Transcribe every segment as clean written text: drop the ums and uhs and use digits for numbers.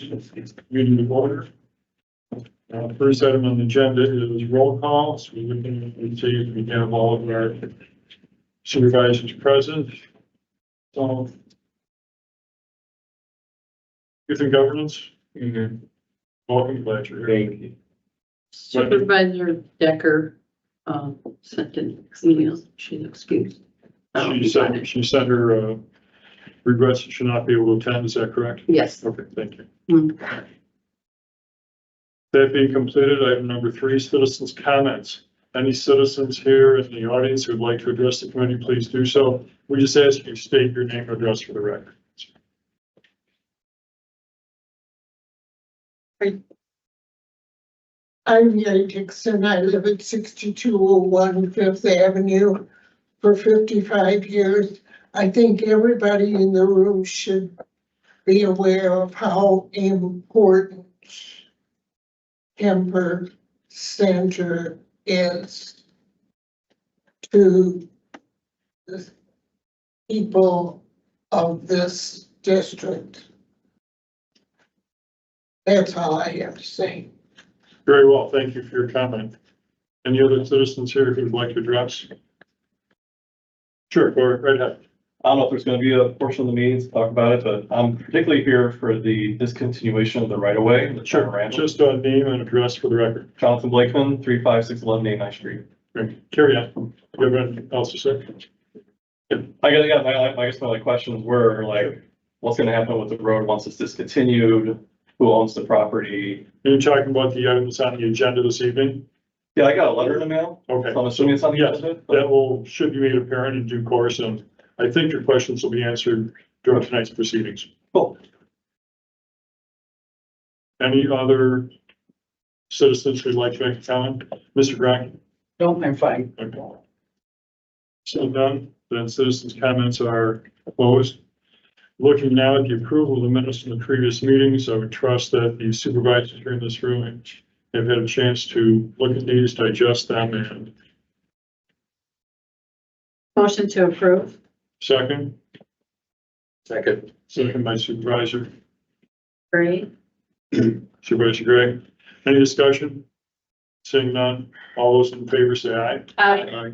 Meeting to order. First item on the agenda is roll call. So we're looking to see if we have all of our supervisors present. So, youth and governance. Welcome, glad you're here. Thank you. Supervisor Decker, sent an email, she's excused. She sent her, regrets that she'll not be able to attend. Is that correct? Yes. Okay, thank you. Mm. That being completed, item number 3, citizens' comments. Any citizens here in the audience who would like to address the committee, please do so. We just ask you to state your name and address for the record. I'm Yay Dixon. I live at 6201 Fifth Avenue for 55 years. I think everybody in the room should be aware of how important Kemper Center is to the people of this district. That's all I have to say. Very well, thank you for your comment. Any other citizens here who would like to address? Sure, go right ahead. I don't know if there's going to be a portion of the meeting to talk about it, but I'm particularly here for the discontinuation of the right of way. In the Sure, Randall. just a name and address for the record. Jonathan Blakeman, 35611 89th Street. Great. Carry on. Do you have anything else to say? I guess my questions were like, what's going to happen with the road once it's discontinued? Who owns the property? You're talking about the items on the agenda this evening? Yeah, I got a letter in the mail. Okay. So I'm assuming it's on the Yes, agenda. that should be made apparent in due course, and I think your questions will be answered during tonight's proceedings. Cool. Any other citizens who'd like to make a comment? Mr. Gronk? No, I'm fine. Okay. So done, then citizens' comments are closed. Looking now at the approval of the minutes from the previous meetings, I would trust that the supervisors here in this room have had a chance to look at these, digest them, and Motion to approve. second Second. by Supervisor Great. Supervisor Gray. Any discussion? Seeing none, all those in favor say aye. Aye.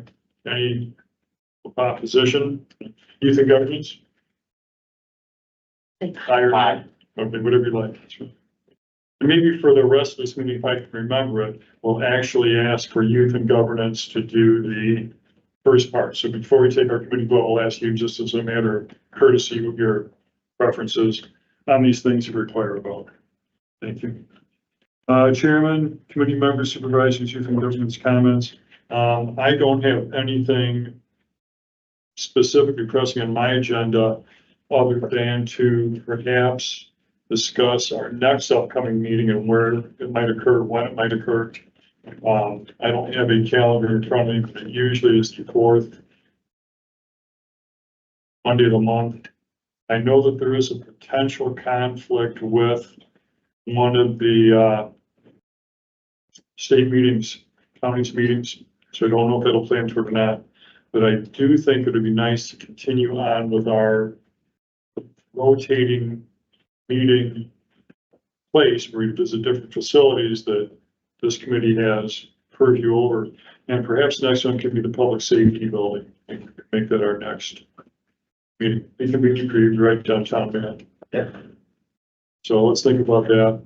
Any opposition? Youth and governance? Aye or nay? Okay, whatever you like. And maybe for the rest of this meeting, if I can remember it, we'll actually ask for youth and governance to do the first part. So before we take our committee vote, I'll ask you just as a matter of courtesy what your preferences on these things you require a vote. Thank you. Chairman, committee members, supervisors, youth and governance comments. I don't have anything specifically pressing on my agenda other than to perhaps discuss our next upcoming meeting and where it might occur, when it might occur. I don't have a calendar in front of me, but it usually is the 4th Monday of the month. I know that there is a potential conflict with one of the state meetings, county's meetings, so I don't know if it'll play into it or not. But I do think it would be nice to continue on with our rotating meeting place where we visit different facilities that this committee has purview over. And perhaps next one could be the public safety building. And we could make that our next meeting. It can be right downtown, man. Yeah. So let's think about that.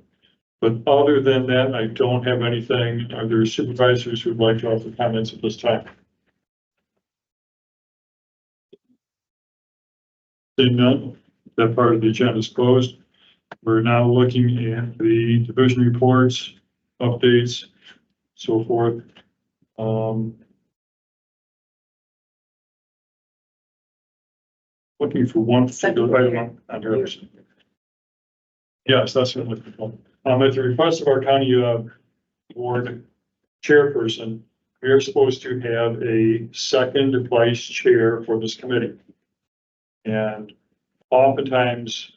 But other than that, I don't have anything. Are there supervisors who'd like to offer comments at this time? Seeing none, that part of the agenda is closed. We're now looking at the division reports, updates, so forth. Looking for one particular item on yours. Yes, that's what I'm looking for. At the request of our county board chairperson, we are supposed to have a second vice chair for this committee. And oftentimes,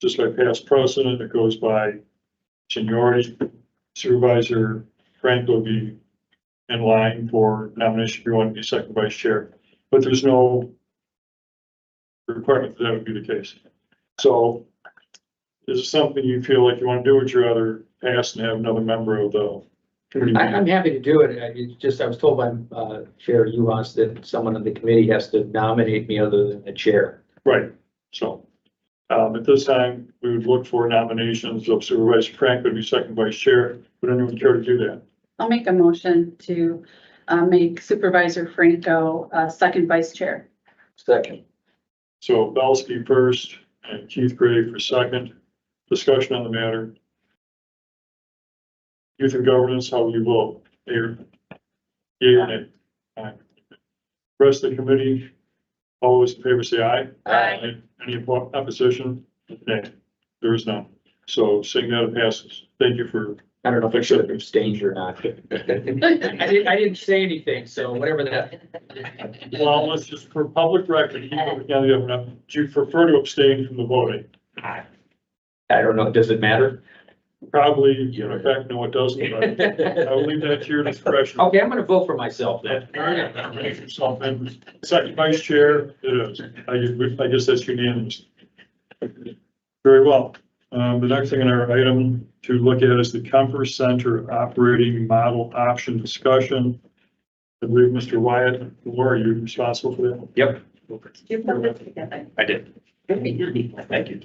just by past precedent, it goes by seniority. Supervisor Frank will be in line for nomination if you want to be second vice chair, but there's no requirement that that would be the case. So is it something you feel like you want to do, or would you rather pass and have another member of the committee? I'm happy to do it. It's just, I was told by, Chair Uhas that someone on the committee has to nominate me other than the chair. Right, so, at this time, we would look for nominations of Supervisor Frank, would be second vice chair. Would anyone care to do that? I'll make a motion to make Supervisor Franco second vice chair. Second. So Belsky first and Keith Gray for second. Discussion on the matter. Youth and governance, how will you vote? Yea or nay? Aye. Rest of the committee, all those in favor say aye. Aye. Any opposition? Nay, there is none. So seeing that it passes. Thank you for, I don't know if I should have abstained or not. I didn't say anything, so whatever that. well, let's just, for public record, do you prefer to abstain from the voting? I don't know, does it matter? Probably, in fact, no, it doesn't, but I will leave that to your discretion. Okay, I'm gonna vote for myself then. Make yourself in. Second vice chair, it is. I guess that's unanimous. Very well. The next thing on our item to look at is the Comfort Center operating model option discussion. I believe Mr. Wyatt, are you responsible for that? Yep, You put it together. I did. Very nice. Thank you.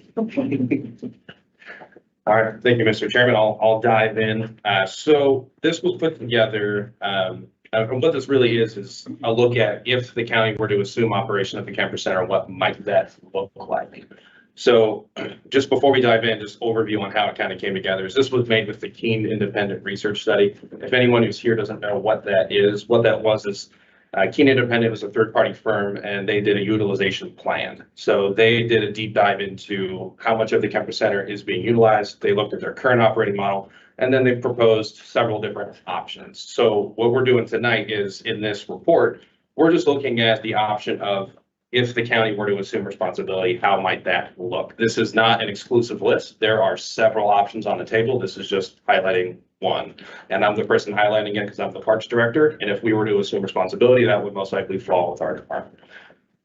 All right, thank you, Mr. Chairman. I'll dive in. So this was put together, and what this really is a look at if the county were to assume operation of the Kemper Center, what might that look like? So just before we dive in, just overview on how it kind of came together. This was made with the Keene Independent Research Study. If anyone who's here doesn't know what that is, what that was is Keene Independent was a third-party firm, and they did a utilization plan. So they did a deep dive into how much of the Kemper Center is being utilized. They looked at their current operating model, and then they proposed several different options. So what we're doing tonight is, in this report, we're just looking at the option of if the county were to assume responsibility, how might that look? This is not an exclusive list. There are several options on the table. This is just highlighting one. And I'm the person highlighting it because I'm the parks director. And if we were to assume responsibility, that would most likely fall with our department.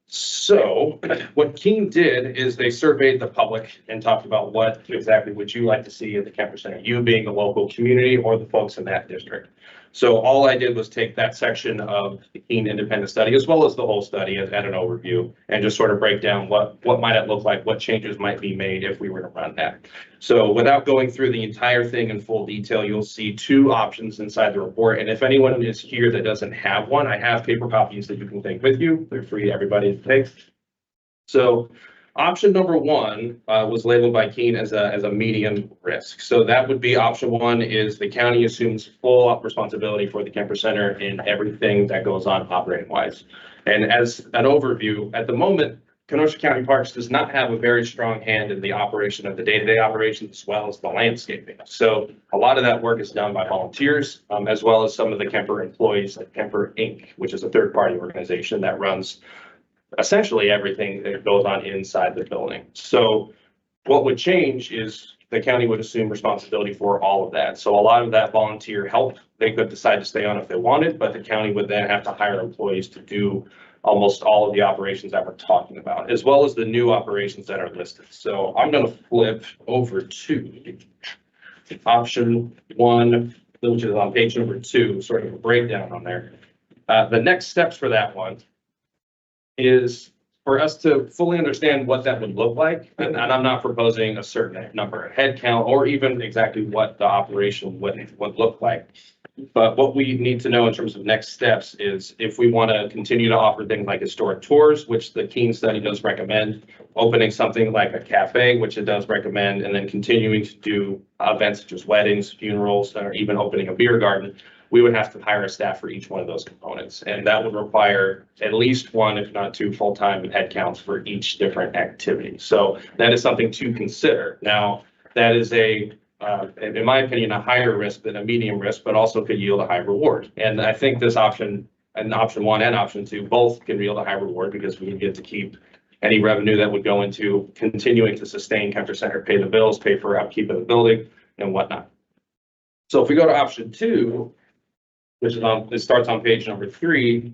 So what Keene did is they surveyed the public and talked about what exactly would you like to see at the Kemper Center, you being the local community or the folks in that district. So all I did was take that section of the Keene Independent Study, as well as the whole study at an overview, and just sort of break down what might it look like, what changes might be made if we were to run that. So without going through the entire thing in full detail, you'll see two options inside the report. And if anyone is here that doesn't have one, I have paper copies that you can take with you. They're free to everybody to take. So option number one was labeled by Keene as a medium risk. So that would be option one is the county assumes full responsibility for the Kemper Center and everything that goes on operating wise. And as an overview, at the moment, Kenosha County Parks does not have a very strong hand in the operation of the day-to-day operations as well as the landscaping. So a lot of that work is done by volunteers, as well as some of the Kemper employees like Kemper Inc., which is a third-party organization that runs essentially everything that goes on inside the building. So what would change is the county would assume responsibility for all of that. So a lot of that volunteer help, they could decide to stay on if they wanted, but the county would then have to hire employees to do almost all of the operations that we're talking about, as well as the new operations that are listed. So I'm going to flip over to option one, which is on page number 2, sort of a breakdown on there. The next steps for that one is for us to fully understand what that would look like. And I'm not proposing a certain number of head count or even exactly what the operation would look like. But what we need to know in terms of next steps is if we want to continue to offer things like historic tours, which the Keene study does recommend, opening something like a cafe, which it does recommend, and then continuing to do events such as weddings, funerals, or even opening a beer garden, we would have to hire a staff for each one of those components. And that would require at least 1, if not 2 full-time head counts for each different activity. So that is something to consider. Now, that is in my opinion, a higher risk than a medium risk, but also could yield a high reward. And I think this option, and option 1 and option 2, both can yield a high reward because we would get to keep any revenue that would go into continuing to sustain Kemper Center, pay the bills, pay for upkeep of the building and whatnot. So if we go to option 2, which is it starts on page number 3.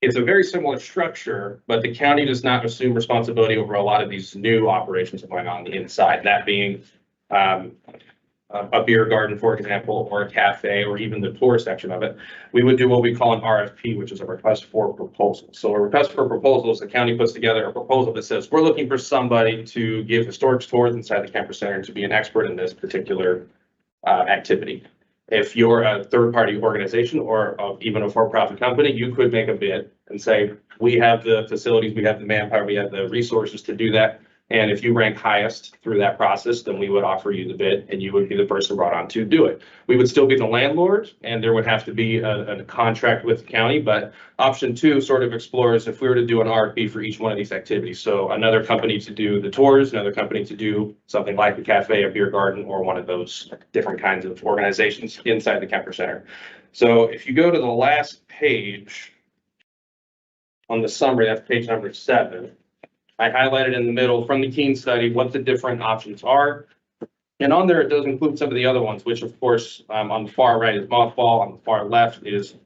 It's a very similar structure, but the county does not assume responsibility over a lot of these new operations going on the inside, that being a beer garden, for example, or a cafe, or even the tour section of it. We would do what we call an RFP, which is a request for proposal. So a request for proposal is the county puts together a proposal that says, we're looking for somebody to give historic tours inside the camper center to be an expert in this particular activity. If you're a third-party organization or even a for-profit company, you could make a bid and say, we have the facilities, we have the manpower, we have the resources to do that. And if you rank highest through that process, then we would offer you the bid and you would be the person brought on to do it. We would still be the landlord and there would have to be a contract with the county, but option two sort of explores if we were to do an RFP for each one of these activities. So another company to do the tours, another company to do something like a cafe, a beer garden, or one of those different kinds of organizations inside the camper center. So if you go to the last page on the summary, that's page number 7. I highlighted in the middle from the Keene study what the different options are. And on there, it does include some of the other ones, which of course, on the far right is mothball, on the far left is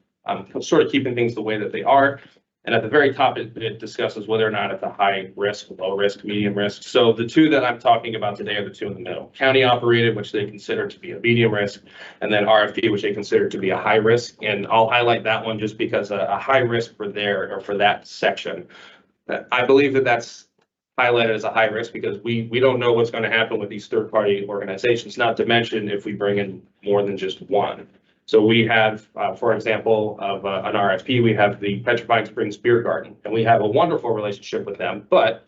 sort of keeping things the way that they are. And at the very top, it discusses whether or not it's a high risk, low risk, medium risk. So the two that I'm talking about today are the two in the middle. County operated, which they consider to be a medium risk, and then RFP, which they consider to be a high risk. And I'll highlight that one just because a high risk for that section. I believe that that's highlighted as a high risk because we don't know what's going to happen with these third-party organizations, not to mention if we bring in more than just one. So we have, for example, of an RFP, we have the Petrifying Springs Beer Garden, and we have a wonderful relationship with them, but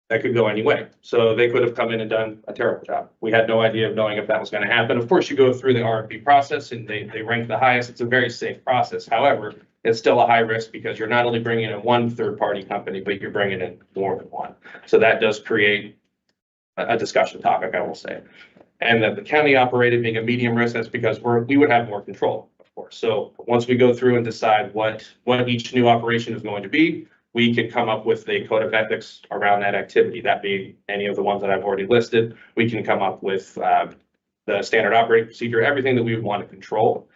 that could go any way. So they could have come in and done a terrible job. We had no idea of knowing if that was going to happen. Of course, you go through the RFP process and they rank the highest. It's a very safe process. However, it's still a high risk because you're not only bringing in one third-party company, but you're bringing in more than one. So that does create a discussion topic, I will say. And that the county operated being a medium risk, that's because we would have more control, of course. So once we go through and decide what each new operation is going to be, we can come up with a code of ethics around that activity, that being any of the ones that I've already listed. We can come up with the standard operating procedure, everything that we would want to control.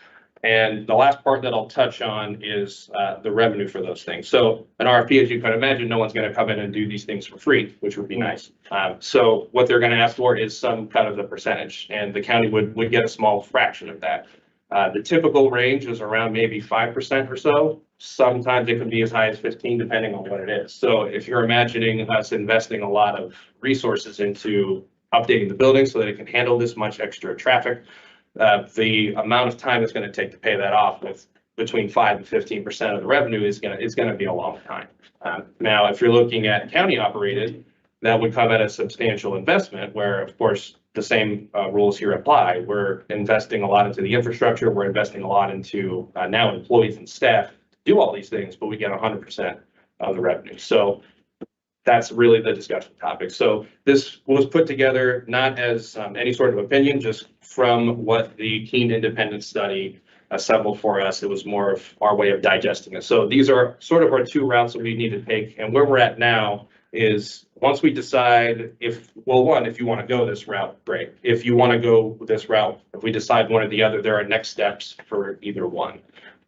And the last part that I'll touch on is the revenue for those things. So an RFP, as you can imagine, no one's going to come in and do these things for free, which would be nice. So what they're going to ask for is some kind of the percentage, and the county would get a small fraction of that. The typical range is around maybe 5% or so. Sometimes it can be as high as 15, depending on what it is. So if you're imagining us investing a lot of resources into updating the building so that it can handle this much extra traffic, the amount of time it's going to take to pay that off with between 5 and 15% of the revenue is going to be a long time. Now, if you're looking at county operated, that would come at a substantial investment where, of course, the same rules here apply. We're investing a lot into the infrastructure. We're investing a lot into now employees and staff to do all these things, but we get 100% of the revenue. So that's really the discussion topic. So this was put together not as any sort of opinion, just from what the Keene Independent Study assembled for us. It was more of our way of digesting it. So these are sort of our two routes that we need to take. And where we're at now is once we decide if you want to go this route, great. If you want to go this route, if we decide one or the other, there are next steps for either one.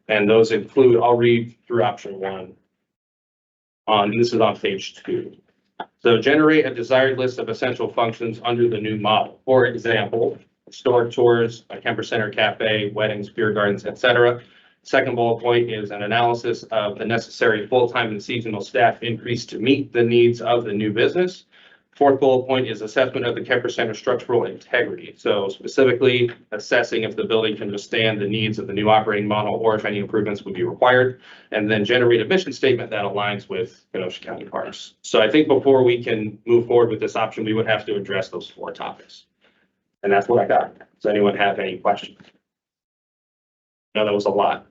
And those include, I'll read through option 1. This is on page 2. So generate a desired list of essential functions under the new model. For example, historic tours, a camper center, cafe, weddings, beer gardens, etc. Second bullet point is an analysis of the necessary full-time and seasonal staff increase to meet the needs of the new business. Fourth bullet point is assessment of the camper center structural integrity. So specifically assessing if the building can withstand the needs of the new operating model or if any improvements would be required. And then generate a mission statement that aligns with Kenosha County Parks. So I think before we can move forward with this option, we would have to address those 4 topics. And that's what I got. Does anyone have any questions? No, that was a lot.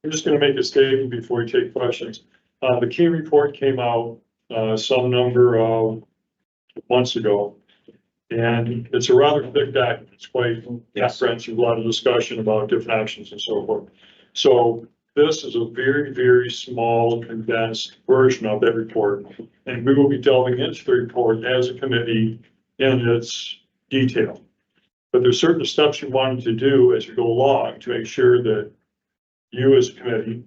I'm just going to make a statement before we take questions. The Keene report came out some number of months ago, and it's a rather thick document. It's quite comprehensive, a lot of discussion about different actions and so forth. So this is a very, very small, condensed version of that report, and we will be delving into the report as a committee in its detail. But there's certain steps you wanted to do as you go along to make sure that you as a committee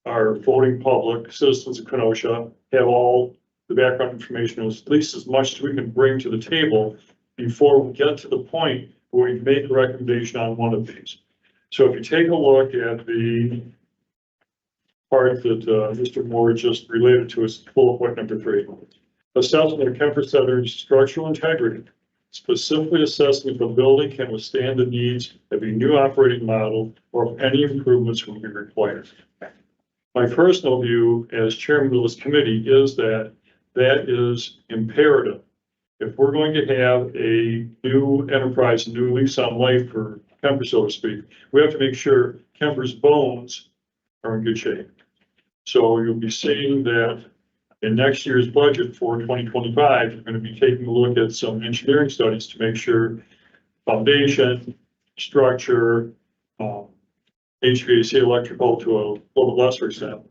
our voting public, citizens of Kenosha, have all the background information, at least as much as we can bring to the table before we get to the point where we make a recommendation on one of these. So if you take a look at the part that Mr. Moore just related to us, bullet point number 3, assessment of Kemper Center's structural integrity, specifically assessing if a building can withstand the needs of a new operating model or if any improvements will be required. My personal view as chairman of this committee is that that is imperative. If we're going to have a new enterprise, a new lease on life for Kemper, so to speak, we have to make sure Kemper's bones are in good shape. So you'll be seeing that in next year's budget for 2025, you're going to be taking a look at some engineering studies to make sure foundation, structure, HVAC, electrical to a little lesser extent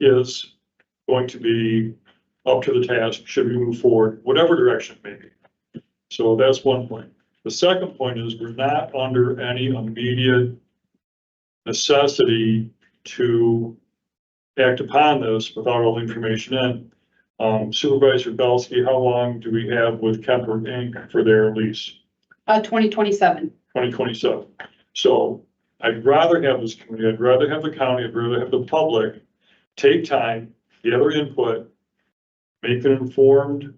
is going to be up to the task, should we move forward, whatever direction it may be. So that's one point. The second point is we're not under any immediate necessity to act upon this without all the information in. Supervisor Belsky, how long do we have with Kemper Inc. for their lease? 2027. 2027. So I'd rather have this committee, I'd rather have the county, I'd rather have the public take time, gather input, make an informed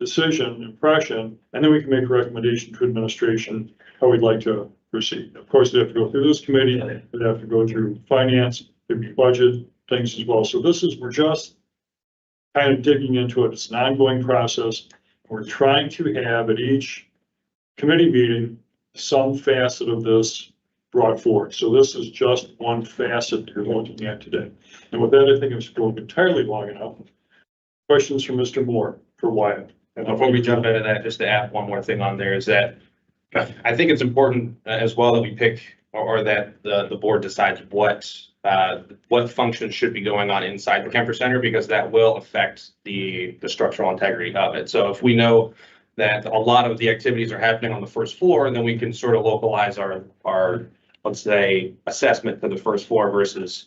decision, impression, and then we can make a recommendation to administration how we'd like to proceed. Of course, they have to go through this committee, they have to go through finance, there'd be budget things as well. So we're just kind of digging into it. It's an ongoing process. We're trying to have at each committee meeting some facet of this brought forward. So this is just one facet you're looking at today. And with that, I think it's going entirely long enough. Questions from Mr. Moore for Wyatt? And before we jump into that, just to add one more thing on there is that I think it's important as well that we pick or that the board decides what functions should be going on inside the Kemper Center, because that will affect the structural integrity of it. So if we know that a lot of the activities are happening on the first floor, then we can sort of localize our let's say, assessment to the first floor versus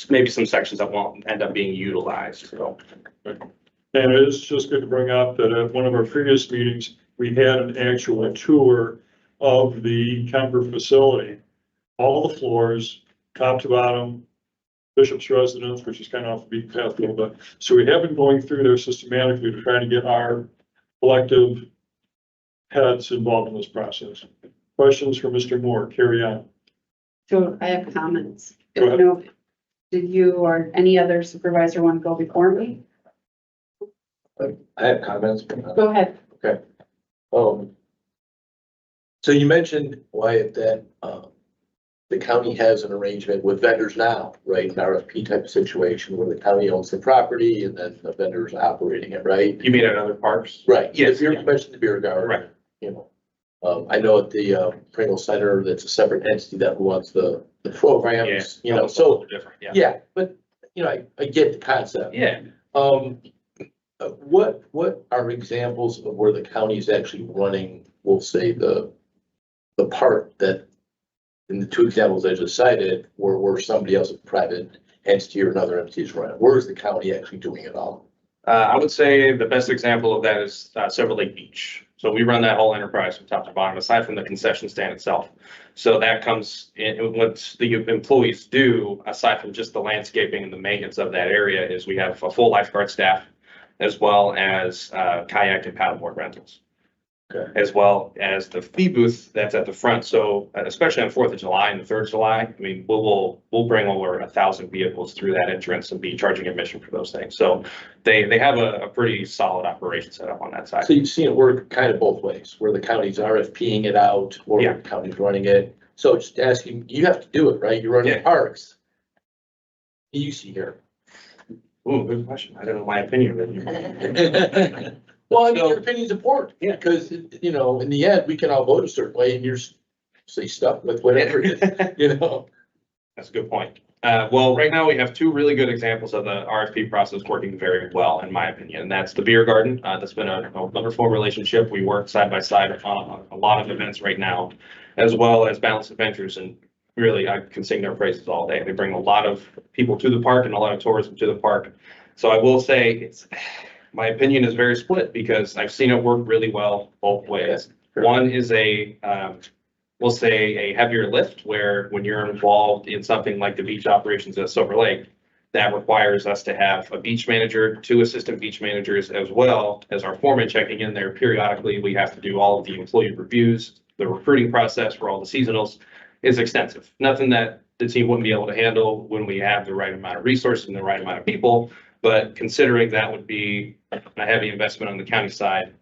maybe some sections that won't end up being utilized. So. And it is just good to bring up that at one of our previous meetings, we had an actual tour of the Kemper facility. All the floors, top to bottom, Bishop's residence, which is kind of off the beaten path a little bit. So we have been going through there systematically to try to get our collective heads involved in this process. Questions for Mr. Moore? Carry on. So I have comments. Go ahead. No, did you or any other supervisor want to go before me? I have comments. Go ahead. So you mentioned, Wyatt, that, the county has an arrangement with vendors now, right? An RFP type of situation where the county owns the property and then the vendors operating it, right? You mean at other parks? Right. Yes, If you're yeah. mentioning the beer garden. Right. You know, I know at the, Pringle Center, that's a separate entity that runs the programs, you know, so, Different, yeah. yeah, but, you know, I get the concept. Yeah. What are examples of where the county is actually running, we'll say, the part that, in the two examples I just cited, where somebody else, a private entity or another entity is running? Where is the county actually doing it all? I would say the best example of that is Silver Lake Beach. So we run that whole enterprise from top to bottom, aside from the concession stand itself. So that comes in, what the employees do, aside from just the landscaping and the maintenance of that area, is we have a full lifeguard staff, as well as kayak and paddleboard rentals. Okay. As well as the fee booth that's at the front. So especially on 4th of July and the 3rd of July, I mean, we'll bring over 1,000 vehicles through that entrance and be charging admission for those things. So they have a pretty solid operation set up on that side. So you've seen it work kind of both ways, where the county's RFPing it out, or Yeah. the county's running it. So just asking, you have to do it, right? You're running Yeah. parks. You see here. Ooh, good question. I don't know my opinion of it. Well, I mean, your opinion's important. Yeah. Because, you know, in the end, we can all vote a certain way and you're say stuck with whatever it is, you know? That's a good point. Well, right now we have two really good examples of the RFP process working very well, in my opinion. And that's the beer garden. That's been a wonderful relationship. We work side by side on a lot of events right now, as well as Balanced Adventures. And really, I can sing their praises all day. They bring a lot of people to the park and a lot of tourism to the park. So I will say my opinion is very split because I've seen it work really well both ways. One is we'll say a heavier lift where when you're involved in something like the beach operations at Silver Lake, that requires us to have a beach manager, 2 assistant beach managers, as well as our foreman checking in there periodically. We have to do all of the employee reviews. The recruiting process for all the seasonals is extensive. Nothing that the team wouldn't be able to handle when we have the right amount of resources and the right amount of people. But considering that would be a heavy investment on the county side,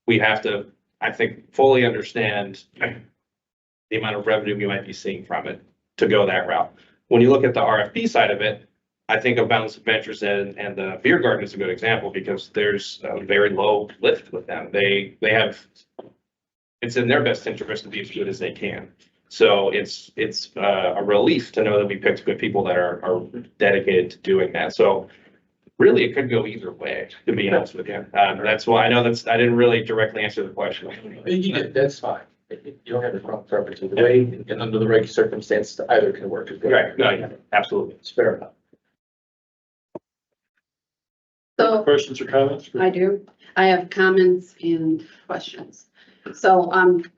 we have to, I think, fully understand the amount of revenue we might be seeing from it to go that route. When you look at the RFP side of it, I think of Boundless Adventures and the Beer Garden is a good example because there's a very low lift with them. They have, it's in their best interest to be as good as they can. So it's a relief to know that we picked good people that are dedicated to doing that. So really, it could go either way, to be honest with you. That's why I know I didn't really directly answer the question. You did, that's fine. You don't have a preference either way, and under the right circumstances, either can work as good. Right, no, yeah, absolutely. It's fair enough. So Questions or comments? I do. I have comments and questions. So,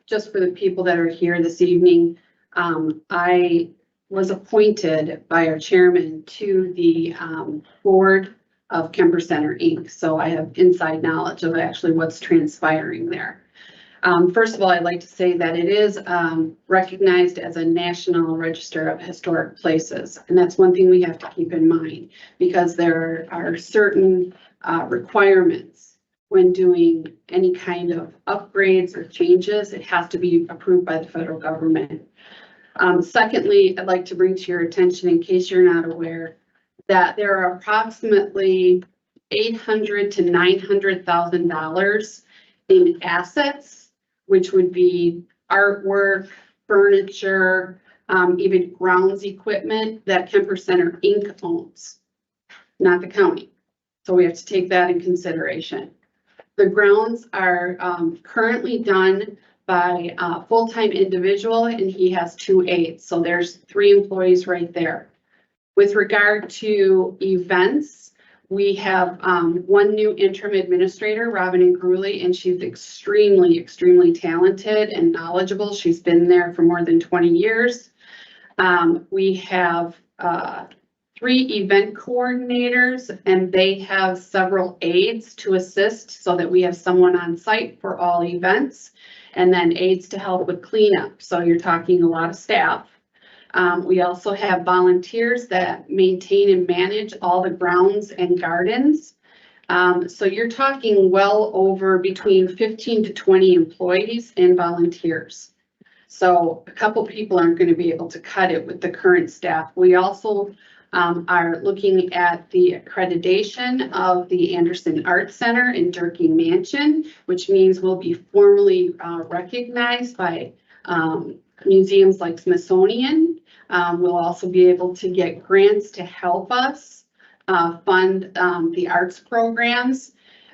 just for the people that are here this evening, I was appointed by our chairman to the, board of Kemper Center, Inc. So I have inside knowledge of actually what's transpiring there. First of all, I'd like to say that it is, recognized as a National Register of Historic Places. And that's one thing we have to keep in mind because there are certain, requirements when doing any kind of upgrades or changes. It has to be approved by the federal government. Secondly, I'd like to bring to your attention, in case you're not aware, that there are approximately $800,000 to $900,000 in assets, which would be artwork, furniture, even grounds equipment that Kemper Center Inc. owns, not the county. So we have to take that in consideration. The grounds are currently done by a full-time individual and he has 2 aides. So there's 3 employees right there. With regard to events, we have 1 new interim administrator, Robin Ingrulli, and she's extremely, extremely talented and knowledgeable. She's been there for more than 20 years. We have 3 event coordinators and they have several aides to assist so that we have someone on site for all events and then aides to help with cleanup. So you're talking a lot of staff. We also have volunteers that maintain and manage all the grounds and gardens. So you're talking well over between 15 to 20 employees and volunteers. So a couple people aren't going to be able to cut it with the current staff. We also are looking at the accreditation of the Anderson Art Center in Durkee Mansion, which means we'll be formally recognized by museums like Smithsonian. We'll also be able to get grants to help us fund the arts programs.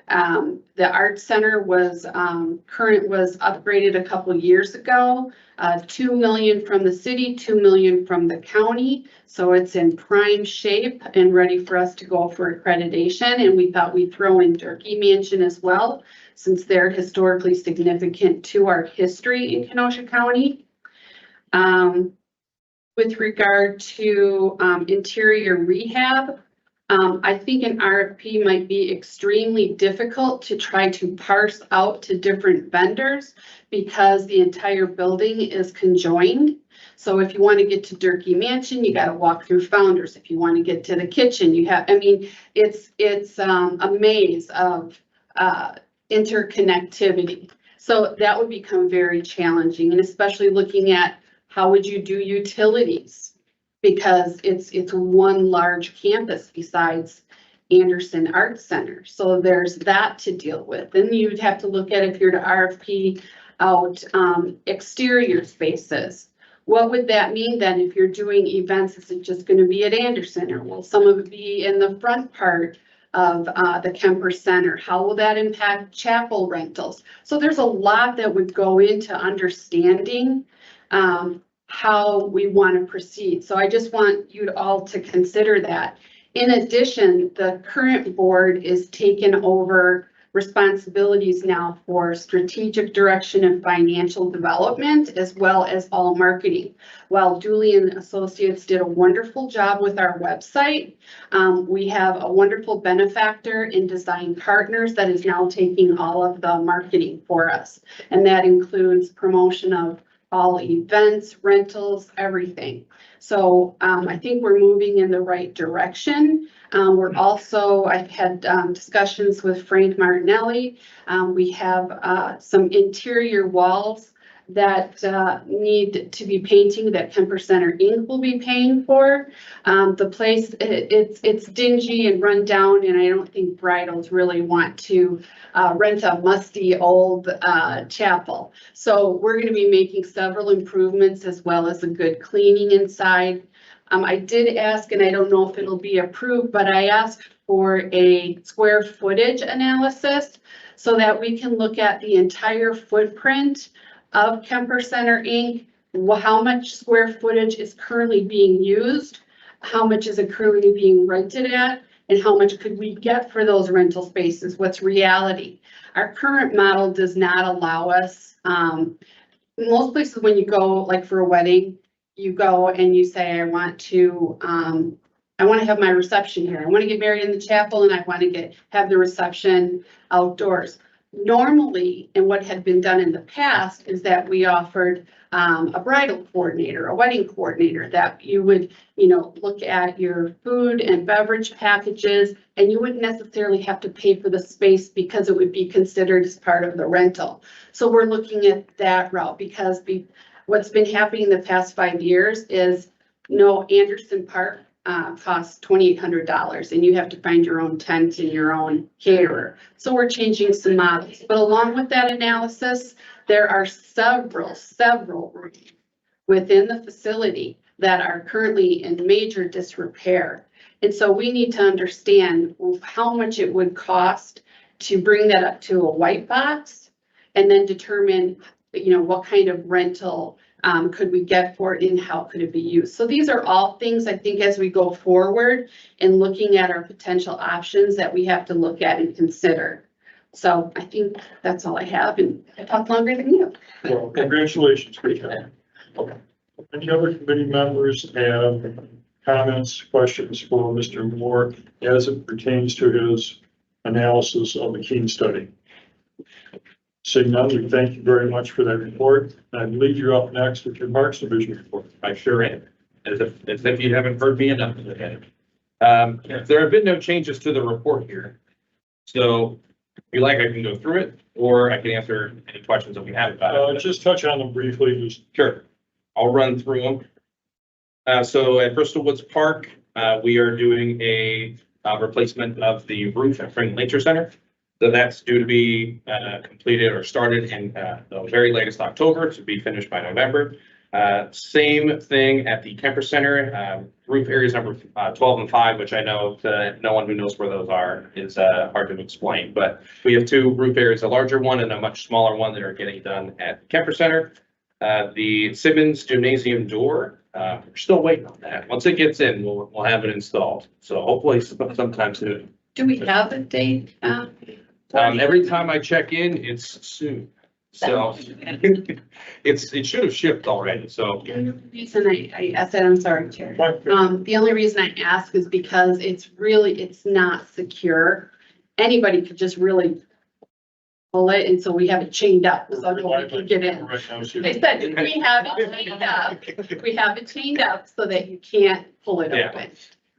The Art Center was upgraded a couple years ago. $2 million from the city, $2 million from the county. So it's in prime shape and ready for us to go for accreditation. And we thought we'd throw in Durkee Mansion as well, since they're historically significant to our history in Kenosha County. With regard to interior rehab, I think an RFP might be extremely difficult to try to parse out to different vendors because the entire building is conjoined. So if you want to get to Durkee Mansion, you got to walk through Founders. If you want to get to the kitchen, you have, I mean, it's a maze of interconnectivity. So that would become very challenging, and especially looking at how would you do utilities? Because it's one large campus besides Anderson Art Center. So there's that to deal with. Then you'd have to look at, if you're to RFP out exterior spaces. What would that mean then if you're doing events? Is it just going to be at Anderson, or will some of it be in the front part of the Kemper Center? How will that impact chapel rentals? So there's a lot that would go into understanding how we want to proceed. So I just want you all to consider that. In addition, the current board is taking over responsibilities now for strategic direction and financial development, as well as all marketing. While Dooley and Associates did a wonderful job with our website, we have a wonderful benefactor in Design Partners that is now taking all of the marketing for us. And that includes promotion of all events, rentals, everything. So I think we're moving in the right direction. We're also, I've had discussions with Frank Martinelli. We have some interior walls that need to be painting that Kemper Center Inc. will be paying for. The place, it's dingy and run down, and I don't think bridals really want to rent a musty old chapel. So we're going to be making several improvements as well as a good cleaning inside. I did ask, and I don't know if it'll be approved, but I asked for a square footage analysis so that we can look at the entire footprint of Kemper Center Inc. How much square footage is currently being used? How much is it currently being rented at? And how much could we get for those rental spaces? What's reality? Our current model does not allow us, most places when you go, like for a wedding, you go and you say, I want to have my reception here. I want to get married in the chapel and I want to have the reception outdoors. Normally, and what had been done in the past is that we offered a bridal coordinator, a wedding coordinator, that you would, look at your food and beverage packages, and you wouldn't necessarily have to pay for the space because it would be considered as part of the rental. So we're looking at that route because what's been happening in the past 5 years is, Anderson Park costs $2,800 and you have to find your own tent and your own caterer. So we're changing some models, but along with that analysis, there are several rooms within the facility that are currently in major disrepair. And so we need to understand how much it would cost to bring that up to a white box and then determine, what kind of rental could we get for it and how could it be used? So these are all things I think as we go forward and looking at our potential options that we have to look at and consider. So I think that's all I have, and I talked longer than you. Well, congratulations, great job. Any other committee members have comments, questions for Mr. Moore as it pertains to his analysis of the Keene study? Seeing none, we thank you very much for that report. I believe you're up next with your Parks Division report. I sure am, as if you haven't heard me enough. There have been no changes to the report here. So if you like, I can go through it, or I can answer any questions that we have about it. Just touch on them briefly. Sure, I'll run through them. So at Bristol Woods Park, we are doing a replacement of the roof at Franklin Nature Center. So that's due to be completed or started in the very latest October, to be finished by November. Same thing at the Kemper Center, roof areas number 12 and 5, which I know no one who knows where those are is hard to explain. But we have two roof areas, a larger one and a much smaller one, that are getting done at Kemper Center. The Simmons Gymnasium door, we're still waiting on that. Once it gets in, we'll have it installed. So hopefully sometime soon. Do we have a date? Every time I check in, it's soon. So it should have shipped already. So The only reason I asked that, I'm sorry, Chair. The only reason I ask is because it's not secure. Anybody could just really pull it, and so we have it chained up, so nobody can get in. They said, we have it chained up. We have it chained up so that you can't pull it Yeah. open.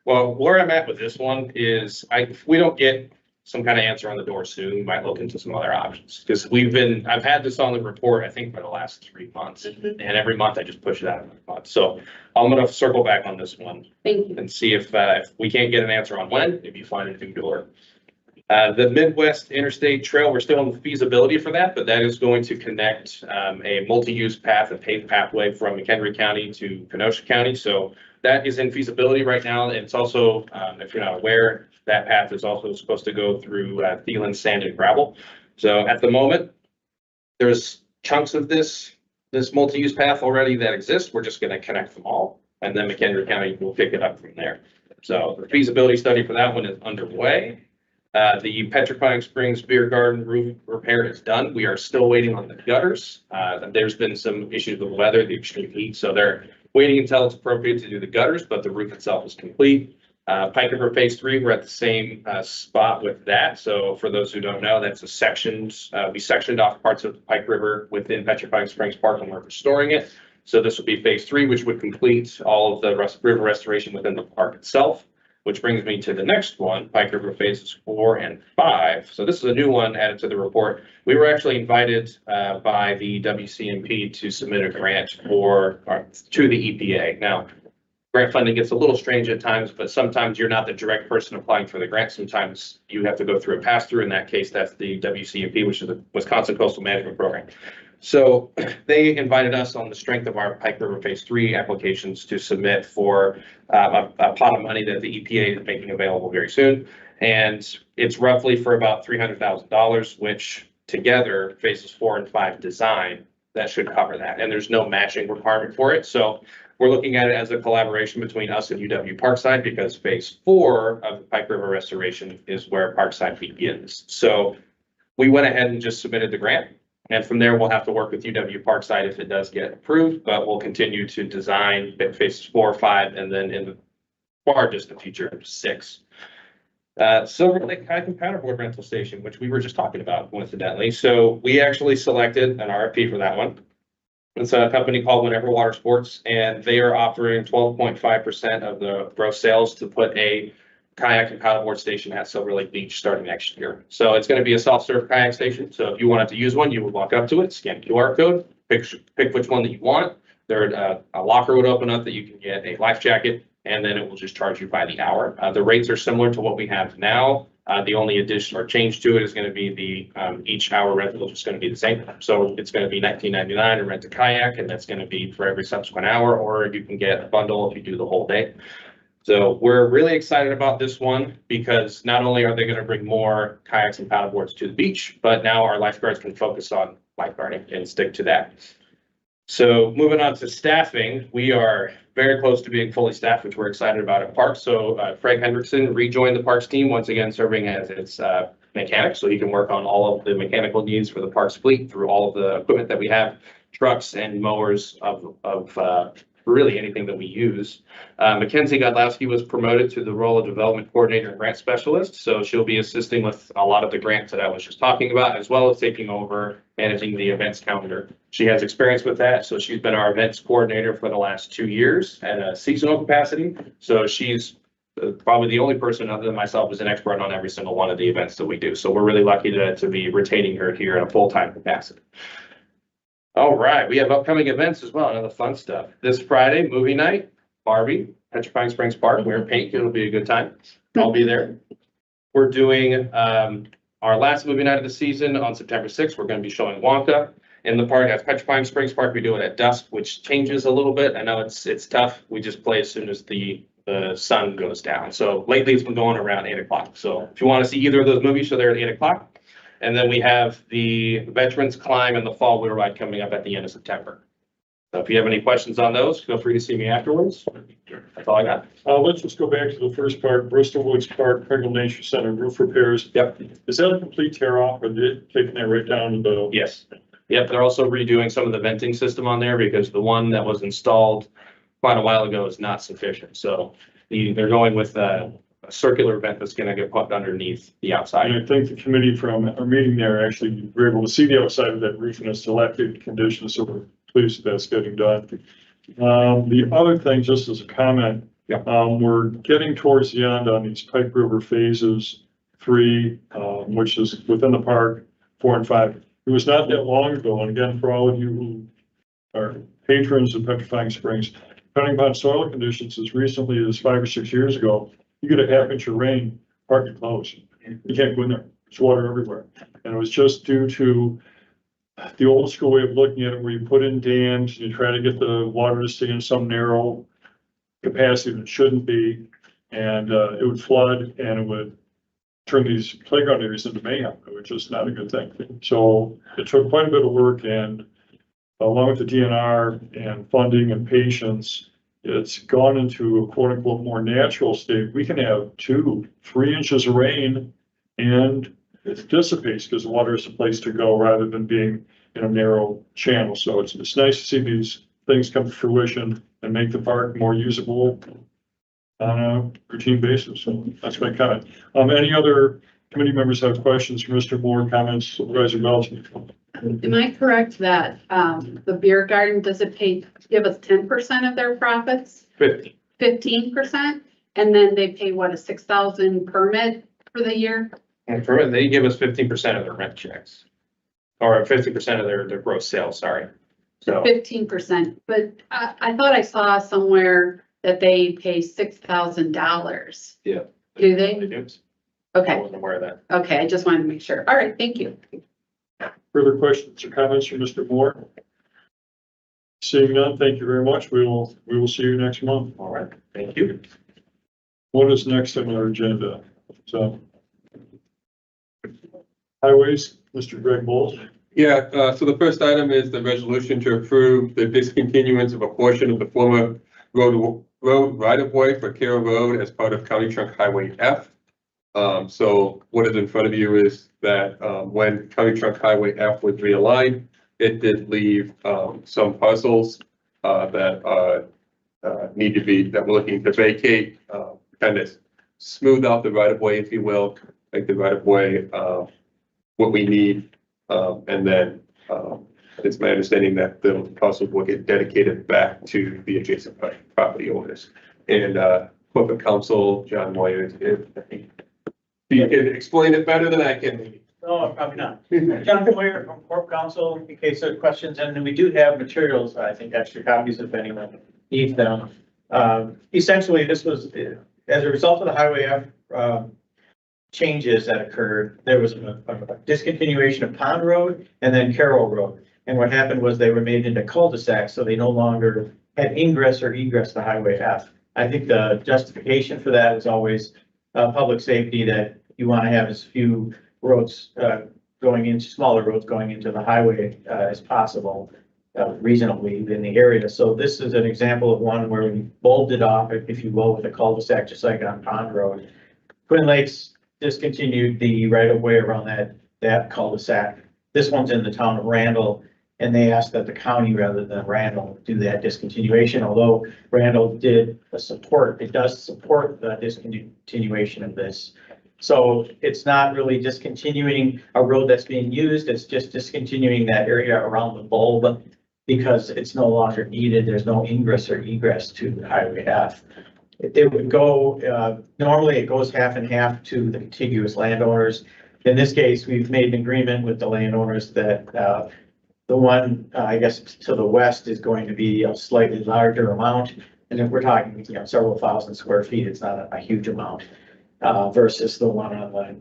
Well, where I'm at with this one is if we don't get some kind of answer on the door soon, we might look into some other options. Because I've had this on the report, I think, for the last 3 months. And every month I just push it out of my month. So I'm gonna circle back on this one Thank you. and see if we can't get an answer on when, maybe find a new door. The Midwest Interstate Trail, we're still in the feasibility for that, but that is going to connect a multi-use path, a paved pathway from McHenry County to Kenosha County. So that is in feasibility right now. It's also, if you're not aware, that path is also supposed to go through Thielen sand and gravel. So at the moment, there's chunks of this this multi-use path already that exists. We're just gonna connect them all, and then McHenry County will pick it up from there. So the feasibility study for that one is underway. The Petrifying Springs Beer Garden roof repair is done. We are still waiting on the gutters. There's been some issues with weather, the extreme heat, so they're waiting until it's appropriate to do the gutters, but the roof itself is complete. Pike River Phase 3, we're at the same spot with that. So for those who don't know, that's a sections. We sectioned off parts of the Pike River within Petrifying Springs Park and we're restoring it. So this would be Phase 3, which would complete all of the river restoration within the park itself. Which brings me to the next one, Pike River Phases 4 and 5. So this is a new one added to the report. We were actually invited by the WCMP to submit a grant to the EPA. Now, grant funding gets a little strange at times, but sometimes you're not the direct person applying for the grant. Sometimes you have to go through a pass-through. In that case, that's the WCMP, which is the Wisconsin Coastal Management Program. So they invited us on the strength of our Pike River Phase 3 applications to submit for a pot of money that the EPA is making available very soon. And it's roughly for about $300,000, which together Phases 4 and 5 design, that should cover that. And there's no matching requirement for it. So we're looking at it as a collaboration between us and UW Parkside because Phase 4 of the Pike River restoration is where Parkside begins. So we went ahead and just submitted the grant. And from there, we'll have to work with UW Parkside if it does get approved, but we'll continue to design Phases 4, 5, and then in the far distant future, 6. Silver Lake Kayak and Paddleboard Rental Station, which we were just talking about coincidentally. So we actually selected an RFP for that one. It's a company called Whenever Water Sports, and they are offering 12.5% of the gross sales to put a kayak and paddleboard station at Silver Lake Beach starting next year. So it's going to be a self-serve kayak station. So if you wanted to use one, you would walk up to it, scan QR code, pick which one that you want. There, a locker would open up that you can get a life jacket, and then it will just charge you by the hour. The rates are similar to what we have now. The only addition or change to it is going to be the each hour rental is going to be the same. So it's going to be $19.99 to rent a kayak, and that's going to be for every subsequent hour, or you can get a bundle if you do the whole day. So we're really excited about this one because not only are they going to bring more kayaks and paddleboards to the beach, but now our lifeguards can focus on lifeguarding and stick to that. So moving on to staffing, we are very close to being fully staffed, which we're excited about at Parks. So Craig Hendrickson rejoined the Parks team, once again serving as its mechanic, so he can work on all of the mechanical needs for the Parks fleet through all of the equipment that we have, trucks and mowers of really anything that we use. Mackenzie Godlowski was promoted to the role of development coordinator and grant specialist. So she'll be assisting with a lot of the grants that I was just talking about, as well as taking over managing the events calendar. She has experience with that. So she's been our events coordinator for the last 2 years at a seasonal capacity. So she's probably the only person other than myself who's an expert on every single one of the events that we do. So we're really lucky to be retaining her here in a full-time capacity. All right, we have upcoming events as well, another fun stuff. This Friday, movie night, Barbie, Petrifying Springs Park, wear pink, it'll be a good time. I'll be there. We're doing our last movie night of the season on September 6th. We're going to be showing Wonka in the park at Petrifying Springs Park. We do it at dusk, which changes a little bit. I know it's tough. We just play as soon as the sun goes down. So lately it's been going around 8 o'clock. So if you want to see either of those movies, so they're at 8 o'clock. And then we have the Veterans Climb and the Fall Wheel Ride coming up at the end of September. So if you have any questions on those, feel free to see me afterwards. That's all I got. Let's just go back to the first part, Bristol Woods Park, Pringle Nature Center, roof repairs. Yep. Is that a complete tear off or they taking that right down to the? Yes. Yep. They're also redoing some of the venting system on there because the one that was installed quite a while ago is not sufficient. So they're going with a circular vent that's going to get put underneath the outside. And I think the committee from our meeting there actually were able to see the outside of that roof in its dilapidated condition, so we're pleased that that's getting done. The other thing, just as a comment, Yeah. We're getting towards the end on these Pike River phases 3, which is within the park, 4 and 5. It was not that long ago, and again, for all of you who are patrons of Petrifying Springs, depending upon soil conditions, as recently as 5 or 6 years ago, you get a half-inch of rain, park is closed. You can't go in there. There's water everywhere. And it was just due to the old school way of looking at it, where you put in dams, you try to get the water to stay in some narrow capacity that it shouldn't be, and it would flood and it would turn these playground areas into mayhem, which is not a good thing. So it took quite a bit of work, and along with the DNR and funding and patience, it's gone into a quote unquote more natural state. We can have 2-3 inches of rain and it dissipates because the water is a place to go rather than being in a narrow channel. So it's nice to see these things come to fruition and make the park more usable on a routine basis. So that's my comment. Any other committee members have questions for Mr. Moore, comments, Supervisor Belton? Am I correct that, the beer garden, does it give us 10% of their profits? 15%? And then they pay what, a 6,000 permit for the year? And for, they give us 15% of their rent checks. Or 50% of their gross sales, sorry. So 15%, but I thought I saw somewhere that they pay $6,000. Yeah. Do they? I Okay, wasn't aware of that. okay, I just wanted to make sure. All right, thank you. Further questions or comments from Mr. Moore? Seeing none, thank you very much. We will see you next month. All right, thank you. What is next on our agenda? So highways, Mr. Greg Bowles. Yeah, so the first item is the resolution to approve the discontinuance of a portion of the former road right-of-way for Carroll Road as part of County Trunk Highway F. So what is in front of you is that when County Trunk Highway F was realigned, it did leave some parcels that need to be, that we're looking to vacate, kind of smooth out the right-of-way, if you will, make the right-of-way what we need. And then it's my understanding that the parcels will get dedicated back to the adjacent property owners. And corporate counsel, John Moyer, you can explain it better than I can. No, probably not. John Moyer from Corp Counsel, in case there are questions, and then we do have materials, I think extra copies if anyone needs them. Essentially, this was, as a result of the Highway F changes that occurred, there was a discontinuation of Pond Road and then Carroll Road. And what happened was they were made into cul-de-sacs, so they no longer had ingress or egress to Highway F. I think the justification for that is always public safety, that you want to have as few roads going into, smaller roads going into the highway as possible, reasonably in the area. So this is an example of one where we bulbed it off, if you will, with a cul-de-sac, just like on Pond Road. Twin Lakes discontinued the right of way around that cul-de-sac. This one's in the town of Randall, and they asked that the county rather than Randall do that discontinuation, although Randall did support, it does support the discontinuation of this. So it's not really discontinuing a road that's being used, it's just discontinuing that area around the bulb because it's no longer needed, there's no ingress or egress to Highway F. It would go, normally it goes half and half to the contiguous landowners. In this case, we've made an agreement with the landowners that the one, I guess, to the west is going to be a slightly larger amount. And if we're talking, several thousand square feet, it's not a huge amount. Versus the one on the,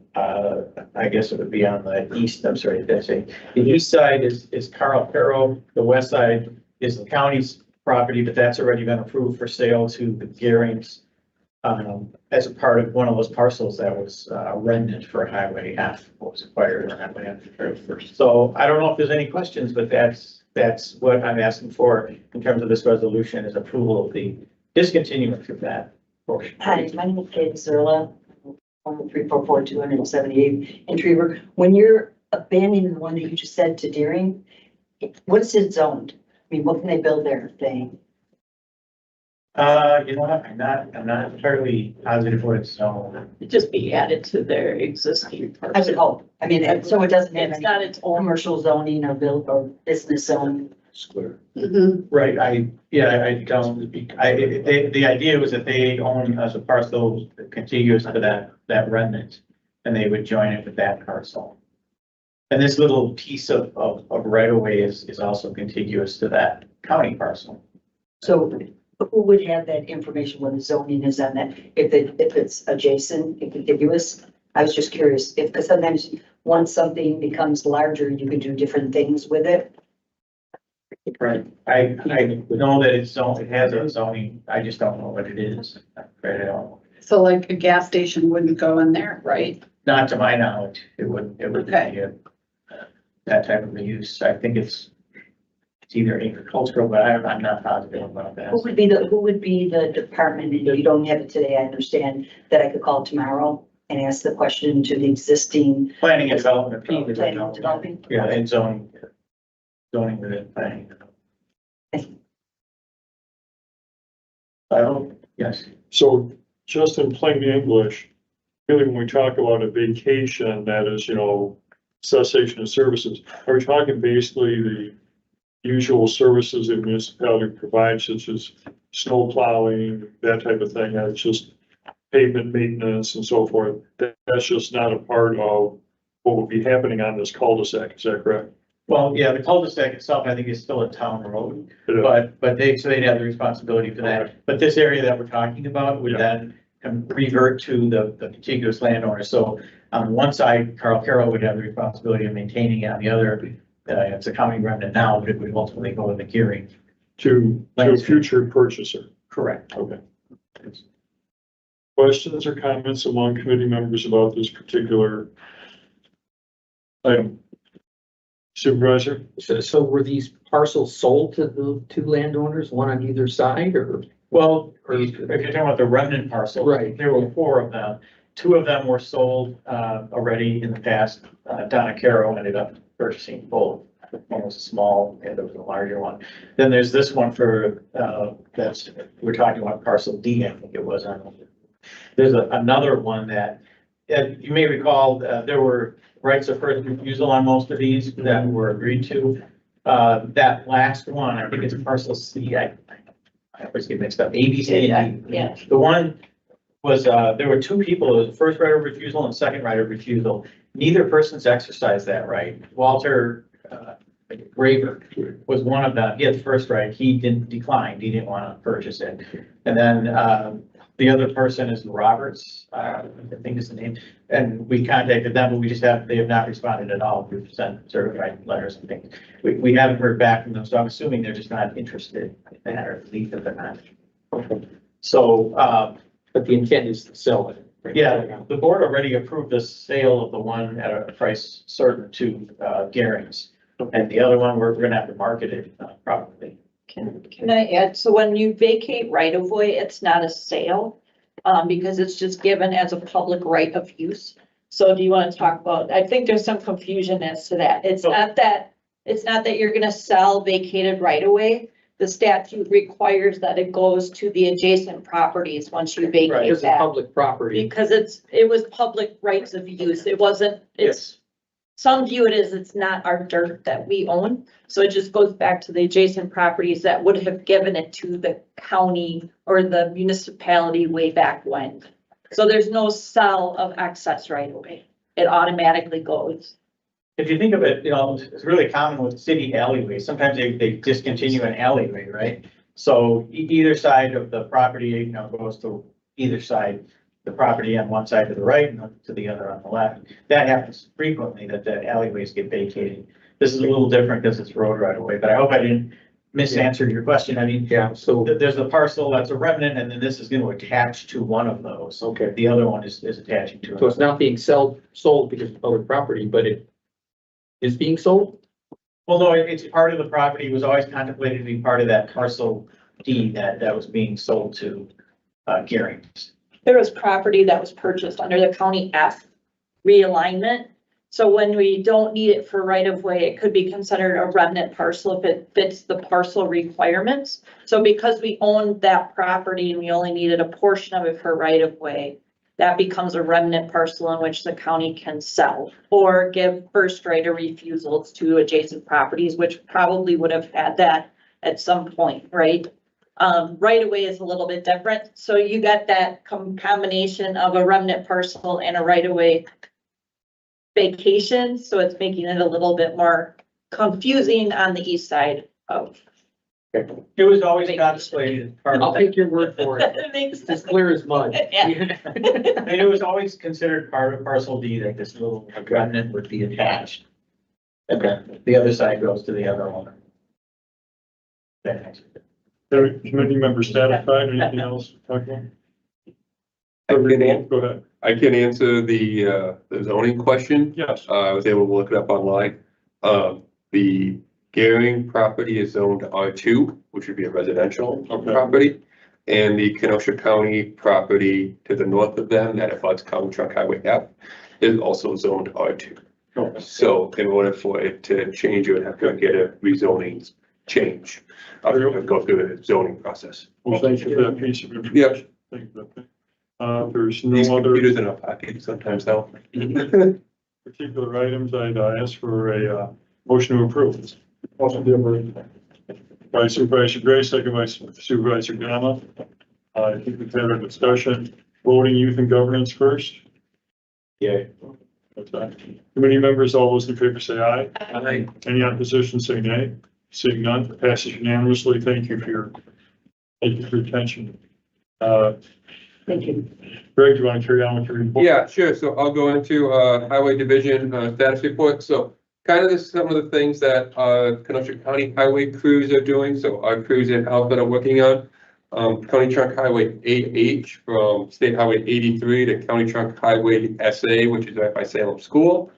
I guess it would be on the east, I'm sorry, did I say? The east side is Carl Perro, the west side is the county's property, but that's already been approved for sale to the Gearings as a part of one of those parcels that was rented for Highway F, what was acquired on Highway F first. So I don't know if there's any questions, but that's what I'm asking for in terms of this resolution, is approval of the discontinuance of that portion. Hi, my name is Kate Zerla, 1344278 in Tree River. When you're abandoning the one that you just said to Deering, what is it zoned? I mean, what can they build there if they? You know what, I'm not entirely positive what it's zoned. It'd just be added to their existing I would parcel. hope. I mean, so it doesn't have It's any got its own, commercial zoning or build or business zone. Square. Mhm. Right, I don't, the idea was that they own as a parcel contiguous to that remnant, and they would join it with that parcel. And this little piece of right of way is also contiguous to that county parcel. So who would have that information when the zoning is on that? If it's adjacent, if contiguous? I was just curious if, because sometimes once something becomes larger, you can do different things with it. Right, I know that it's zoned, it has a zoning, I just don't know what it is. Right, I don't know. So like a gas station wouldn't go in there, right? Not to my knowledge, it would be Okay. that type of a use. I think it's it's either agricultural, but I'm not positive about that. Who would be the department, and if you don't have it today, I understand that I could call tomorrow and ask the question to the existing Planning and development. probably. planning and developing? Yeah, and zoning within planning. I hope, yes. So just in plain English, really, when we talk about a vacation, that is, cessation of services, are we talking basically the usual services the municipality provides, such as snow plowing, that type of thing, that's just pavement maintenance and so forth? That's just not a part of what would be happening on this cul-de-sac, is that correct? Well, yeah, the cul-de-sac itself, I think, is still a town road, but they'd have the responsibility for that. But this area that we're talking about would then revert to the contiguous landowner. So on one side, Carl Carroll would have the responsibility of maintaining it. On the other, it's a county remnant now, but it would ultimately go in the Gearing. To a future purchaser. Correct. Okay. Questions or comments among committee members about this particular item? Supervisor? So were these parcels sold to the two landowners, one on either side, or? Well, if you're talking about the remnant parcel, Right. there were 4 of them. 2 of them were sold already in the past. Donna Carroll ended up purchasing both. One was a small and there was a larger one. Then there's this one for, we're talking about parcel D, I think it was. There's another one that, you may recall, there were rights of first refusal on most of these that were agreed to. That last one, I think it's parcel C, I always get mixed up, A, B, C, and D. Yeah. The one was, there were 2 people, it was the first right of refusal and second right of refusal. Neither person's exercised that right. Walter Graver was one of them. He had the first right. He declined. He didn't want to purchase it. And then the other person is Roberts, I think is the name. And we contacted them, but they have not responded at all. We've sent certified letters and things. We haven't heard back from them, so I'm assuming they're just not interested in that, or at least that they're not. So, But the intent is to sell it. yeah, the board already approved the sale of the one at a price certain to Garings. And the other one, we're gonna have to market it properly. Can I add, so when you vacate right of way, it's not a sale, because it's just given as a public right of use. So do you want to talk about, I think there's some confusion as to that. It's not that you're gonna sell vacated right of way. The statute requires that it goes to the adjacent properties once you vacate It's a that. public property. Because it was public rights of use. It wasn't, it's, some view it as it's not our dirt that we own. So it just goes back to the adjacent properties that would have given it to the county or the municipality way back when. So there's no sell of excess right away. It automatically goes. If you think of it, it's really common with city alleyways. Sometimes they discontinue an alleyway, right? So either side of the property, goes to either side, the property on one side to the right and to the other on the left. That happens frequently, that alleyways get vacated. This is a little different because it's road right away, but I hope I didn't misanswer your question. I mean, Yeah, so, there's a parcel that's a remnant, and then this is going to attach to one of those. okay. The other one is attaching to it. So it's not being sold because it's public property, but it is being sold? Well, no, it's part of the property. It was always contemplated to be part of that parcel D that was being sold to Garings. There was property that was purchased under the county F realignment. So when we don't need it for right of way, it could be considered a remnant parcel if it fits the parcel requirements. So because we owned that property and we only needed a portion of it for right of way, that becomes a remnant parcel in which the county can sell or give first right of refusals to adjacent properties, which probably would have had that at some point, right? Right away is a little bit different. So you got that combination of a remnant parcel and a right of way vacation. So it's making it a little bit more confusing on the east side of. It was always contemplated. as part of I'll that. take your word for it. It makes It's sense. clear as mud. Yeah. I mean, it was always considered part of parcel D that this little remnant would be attached. Okay, the other side goes to the other owner. Committee members satisfied, anything else to talk about? Go ahead. I can answer the zoning question. Yes. I was able to look it up online. The Gearing property is zoned R2, which would be a residential Okay. property. And the Kenosha County property to the north of them, that abuts County Trunk Highway F, is also zoned R2. Okay. So in order for it to change, you would have to get a rezoning change. Go through the zoning process. Well, thank you for that piece of information. Thank you for that. There's These no other computers in our pocket sometimes though. particular items. I'd ask for a motion to approve. Motion to approve. By Supervisor Gray, second by Supervisor Gama. I think we've had our discussion. Voting Youth and Governance first. Yeah. Committee members, all those in favor say aye. Aye. Any opposition say nay. Seeing none, passes unanimously. Thank you for your attention. Thank you. Greg, do you want to carry on with your report? Yeah, sure. So I'll go into Highway Division status report. So kind of some of the things that Kenosha County Highway crews are doing. So our crews in Alphabet are working on County Trunk Highway 8H from State Highway 83 to County Trunk Highway SA, which is right by Salem School.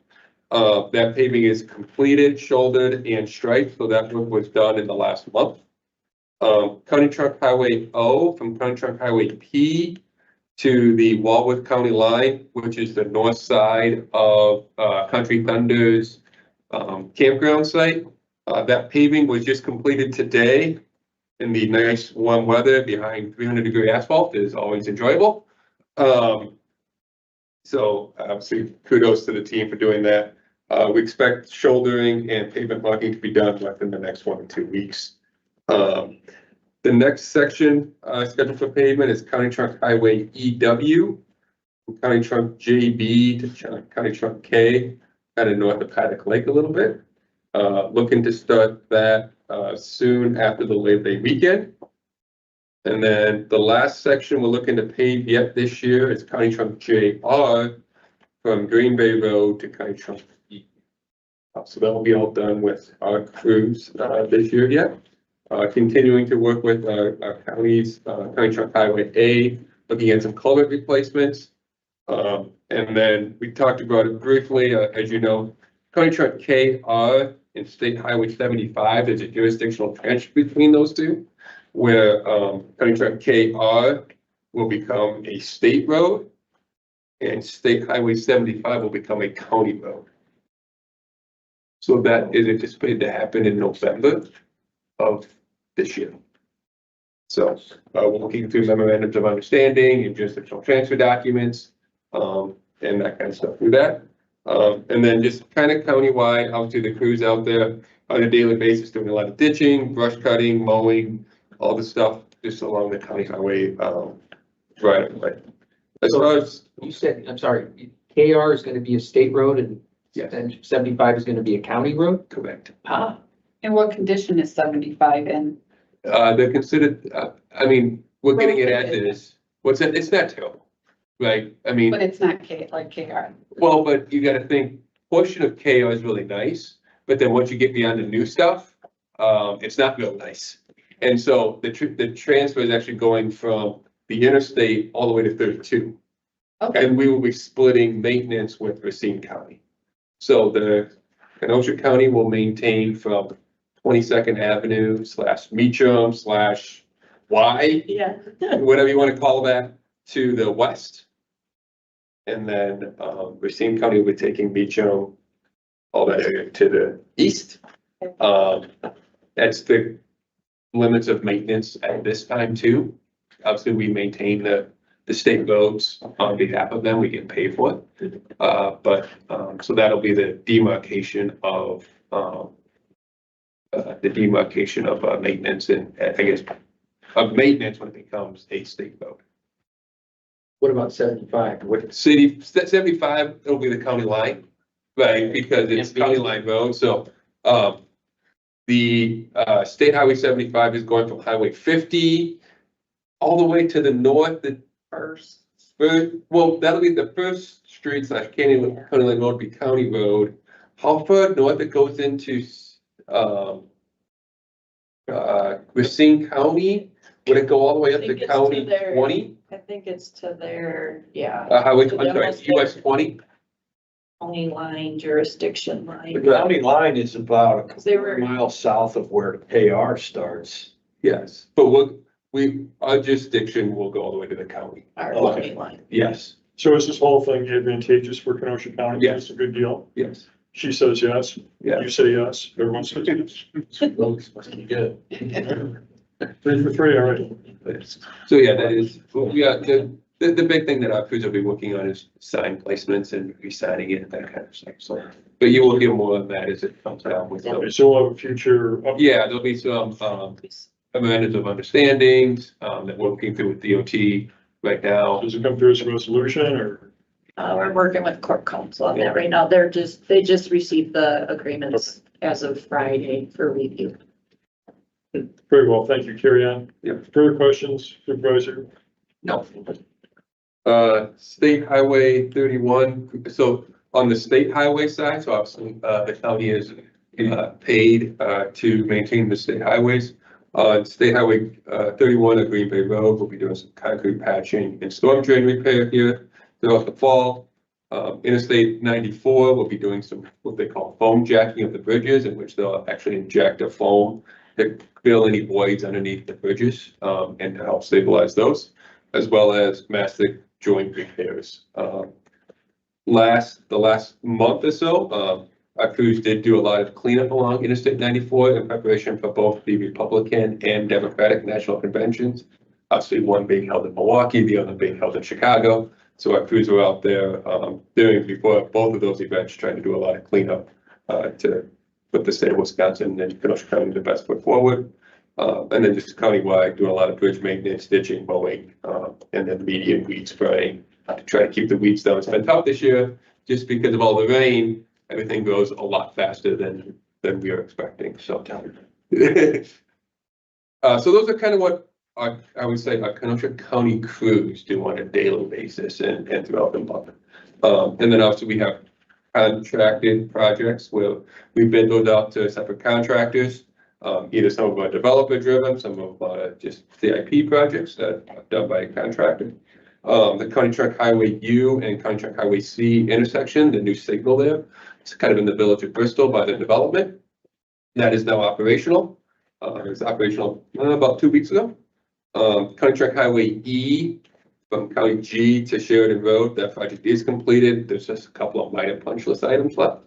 That paving is completed, shouldered, and striped. So that work was done in the last month. County Trunk Highway O from County Trunk Highway P to the Walworth County line, which is the north side of Country Thunder's campground site. That paving was just completed today in the nice warm weather behind 300-degree asphalt. Is always enjoyable. So obviously kudos to the team for doing that. We expect shouldering and pavement marking to be done within the next 1 to 2 weeks. The next section scheduled for pavement is County Trunk Highway EW, from County Trunk JB to County Trunk K, kind of north of Paddock Lake a little bit. Looking to start that soon after the Labor Day weekend. And then the last section we're looking to pave yet this year is County Trunk JR from Green Bay Road to County Trunk E. So that will be all done with our crews this year yet. Continuing to work with our counties, County Trunk Highway A, looking at some culvert replacements. And then we talked about it briefly, as you know, County Trunk KR and State Highway 75, there's a jurisdictional trench between those two, where County Trunk KR will become a state road and State Highway 75 will become a county road. So that is anticipated to happen in November of this year. So we're looking through memorandums of understanding and jurisdictional transfer documents and that kind of stuff through that. And then just kind of countywide, obviously the crews out there on a daily basis doing a lot of ditching, brush cutting, mowing, all the stuff just along the county highway right away. As far as You said, I'm sorry, KR is gonna be a state road and Yes. and 75 is gonna be a county road? correct, Ah, And what condition is 75 in? they're considered, I mean, we're getting it as is. What's that? It's not terrible, right? I mean. But it's not like KR. Well, but you gotta think, portion of KR is really nice, but then once you get beyond the new stuff, it's not real nice. And so the transfer is actually going from the interstate all the way to 32. Okay, And we will be splitting maintenance with Racine County. So the Kenosha County will maintain from 22nd Avenue / Meacham / Y, Yeah. whatever you wanna call that, to the west. And then Racine County will be taking Meacham, all that area to the east. That's the limits of maintenance at this time too. Obviously, we maintain the state roads on behalf of them, we get paid for it. So that'll be the demarcation of maintenance and I guess of maintenance when it becomes a state road. what about 75? With city, 75, it'll be the county line, right, because it's county line road, so, the, State Highway 75 is going from Highway 50 all the way to the north, the first, well, that'll be the first street / county line road will be county road. How far north it goes into, Racine County, would it go all the way up I to think it's County to there. 20? I think it's to their, yeah. Highway, To I'm them sorry, was US there. 20? county line, jurisdiction The line. county line is about a Because they were, couple miles south of where the KR starts. Yes, but our jurisdiction will go all the way to the county. our Okay. county line. Yes, So is this whole thing advantageous for Kenosha County? Yes. It's a good deal. yes, She says yes. yeah. You say yes. Everyone says yes. Must be good. 3 for 3, all right. So yeah, that is, well, yeah, the big thing that our crews will be working on is sign placements and re-signing it and that kind of stuff, so. But you will hear more of that as it comes out with Okay, those. so we'll have a future. Yeah, there'll be some, memorandums of understandings, that we're working through with DOT right now. Does it come through as a resolution or? We're working with court counsel on that right now. They just received the agreements as of Friday for review. Very well, thank you. Carry on. Yep. Further questions, Supervisor? No. State Highway 31, so on the state highway side, so obviously, the county is, paid, to maintain the state highways. On State Highway, 31 at Green Bay Road, we'll be doing some concrete patching and storm drain repair here throughout the fall. Interstate 94, we'll be doing some, what they call foam jacking of the bridges, in which they'll actually inject a foam to fill any voids underneath the bridges, and to help stabilize those, as well as mastic joint repairs. The last month or so, our crews did do a lot of cleanup along Interstate 94 in preparation for both the Republican and Democratic national conventions. Obviously, one being held in Milwaukee, the other being held in Chicago. So our crews were out there doing before both of those events, trying to do a lot of cleanup to put the state of Wisconsin and Kenosha County the best foot forward. And then just countywide, doing a lot of bridge maintenance, ditching, mowing, and then median weed spraying to try to keep the weeds down. It's been tough this year just because of all the rain. Everything goes a lot faster than we are expecting. So, so those are kind of what I would say our Kenosha County crews do on a daily basis and throughout the month. And then obviously we have contracted projects where we bid those out to separate contractors. Either some of them are developer driven, some of them are just CIP projects that are done by a contractor. The County Trunk Highway U and County Trunk Highway C intersection, the new signal there, it's kind of in the village of Bristol by the development. That is now operational. It was operational about 2 weeks ago. County Trunk Highway E from County G to Sheridan Road, that project is completed. There's just a couple of minor punch list items left.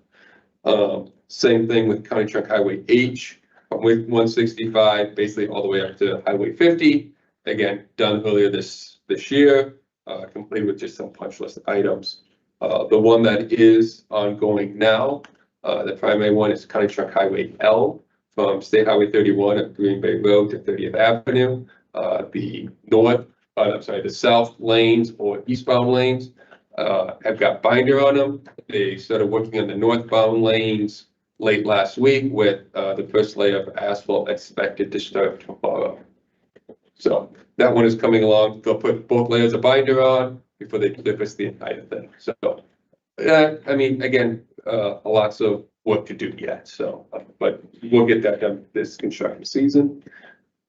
Same thing with County Trunk Highway H from 165, basically all the way up to Highway 50. Again, done earlier this year, complete with just some punch list items. The one that is ongoing now, the primary one is County Trunk Highway L from State Highway 31 at Green Bay Road to 30th Avenue. The south lanes or eastbound lanes have got binder on them. They started working on the northbound lanes late last week with the first layer of asphalt expected to start tomorrow. So that one is coming along. They'll put both layers of binder on before they surface the entire thing. So, I mean, again, lots of work to do yet. So, but we'll get that done this construction season.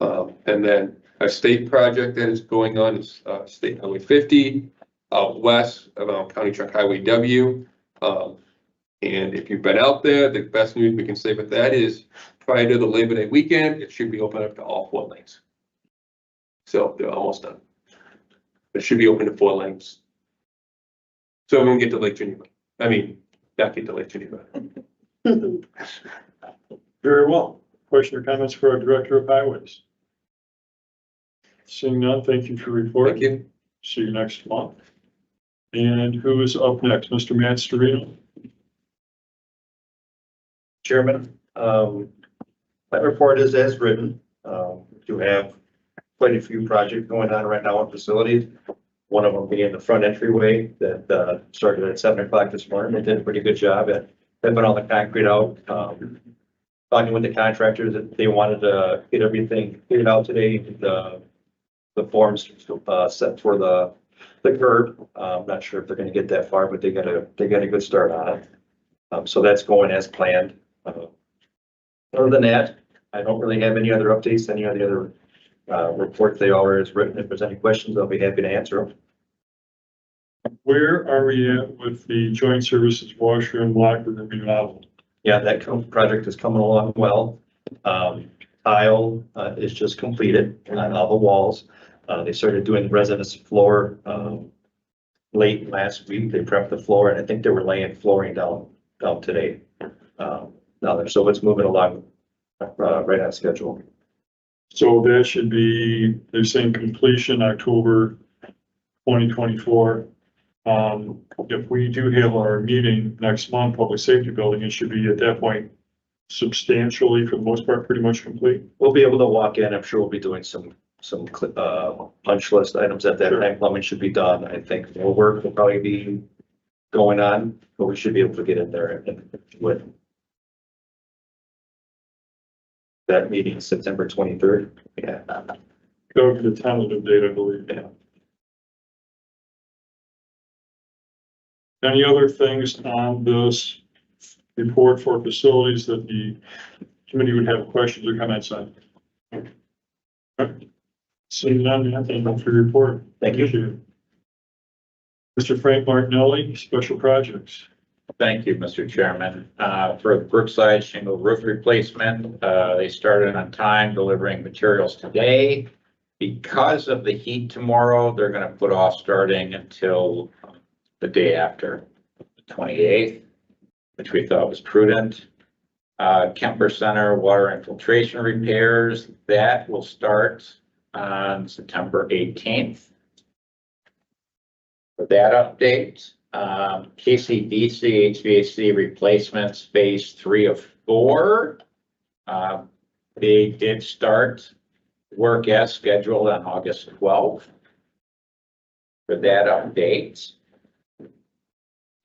And then a state project that is going on is State Highway 50 out west around County Trunk Highway W. And if you've been out there, the best news we can say with that is prior to the Labor Day weekend, it should be open up to all 4 lanes. So they're almost done. It should be open to 4 lanes. So everyone get to Lake Geneva. I mean, not get to Lake Geneva. Very well. Question or comments for our Director of Highways? Seeing none, thank you for reporting. Thank you. See you next month. And who is up next? Mr. Mastorino? Chairman, my report is as written. We do have quite a few projects going on right now in facilities. One of them being the front entryway that started at 7 o'clock this morning. They did a pretty good job at putting all the concrete out. Talking with the contractors that they wanted to get everything cleared out today. The forms set for the curb. I'm not sure if they're going to get that far, but they got a good start on it. So that's going as planned. Other than that, I don't really have any other updates, any of the other reports they already has written. If there's any questions, I'll be happy to answer them. Where are we at with the joint services washroom, locker room remodel? Yeah, that project is coming along well. Tile, is just completed on all the walls. They started doing the residence floor, late last week. They prepped the floor and I think they were laying flooring down today. So it's moving along, right on schedule. So that should be, they're saying completion October 2024. If we do have our meeting next month, public safety building, it should be at that point substantially, for the most part, pretty much complete. We'll be able to walk in. I'm sure we'll be doing some punch list items at that Sure. time. Plumbing should be done. I think more work will probably be going on, but we should be able to get in there and with that meeting, September 23rd. Yeah. That would be the tentative date, I believe. Yeah. Any other things on this report for facilities that the committee would have questions or comments on? Seeing none, Anthony, for your report. Thank you. Appreciate it. Mr. Frank Martinelli, Special Projects. Thank you, Mr. Chairman. For the Brookside shingle roof replacement, they started on time delivering materials today. Because of the heat tomorrow, they're gonna put off starting until the day after, the 28th, which we thought was prudent. Kemper Center water infiltration repairs, that will start on September 18th. For that update, KCDC HVAC replacements phase 3 of 4. They did start work as scheduled on August 12th. For that update.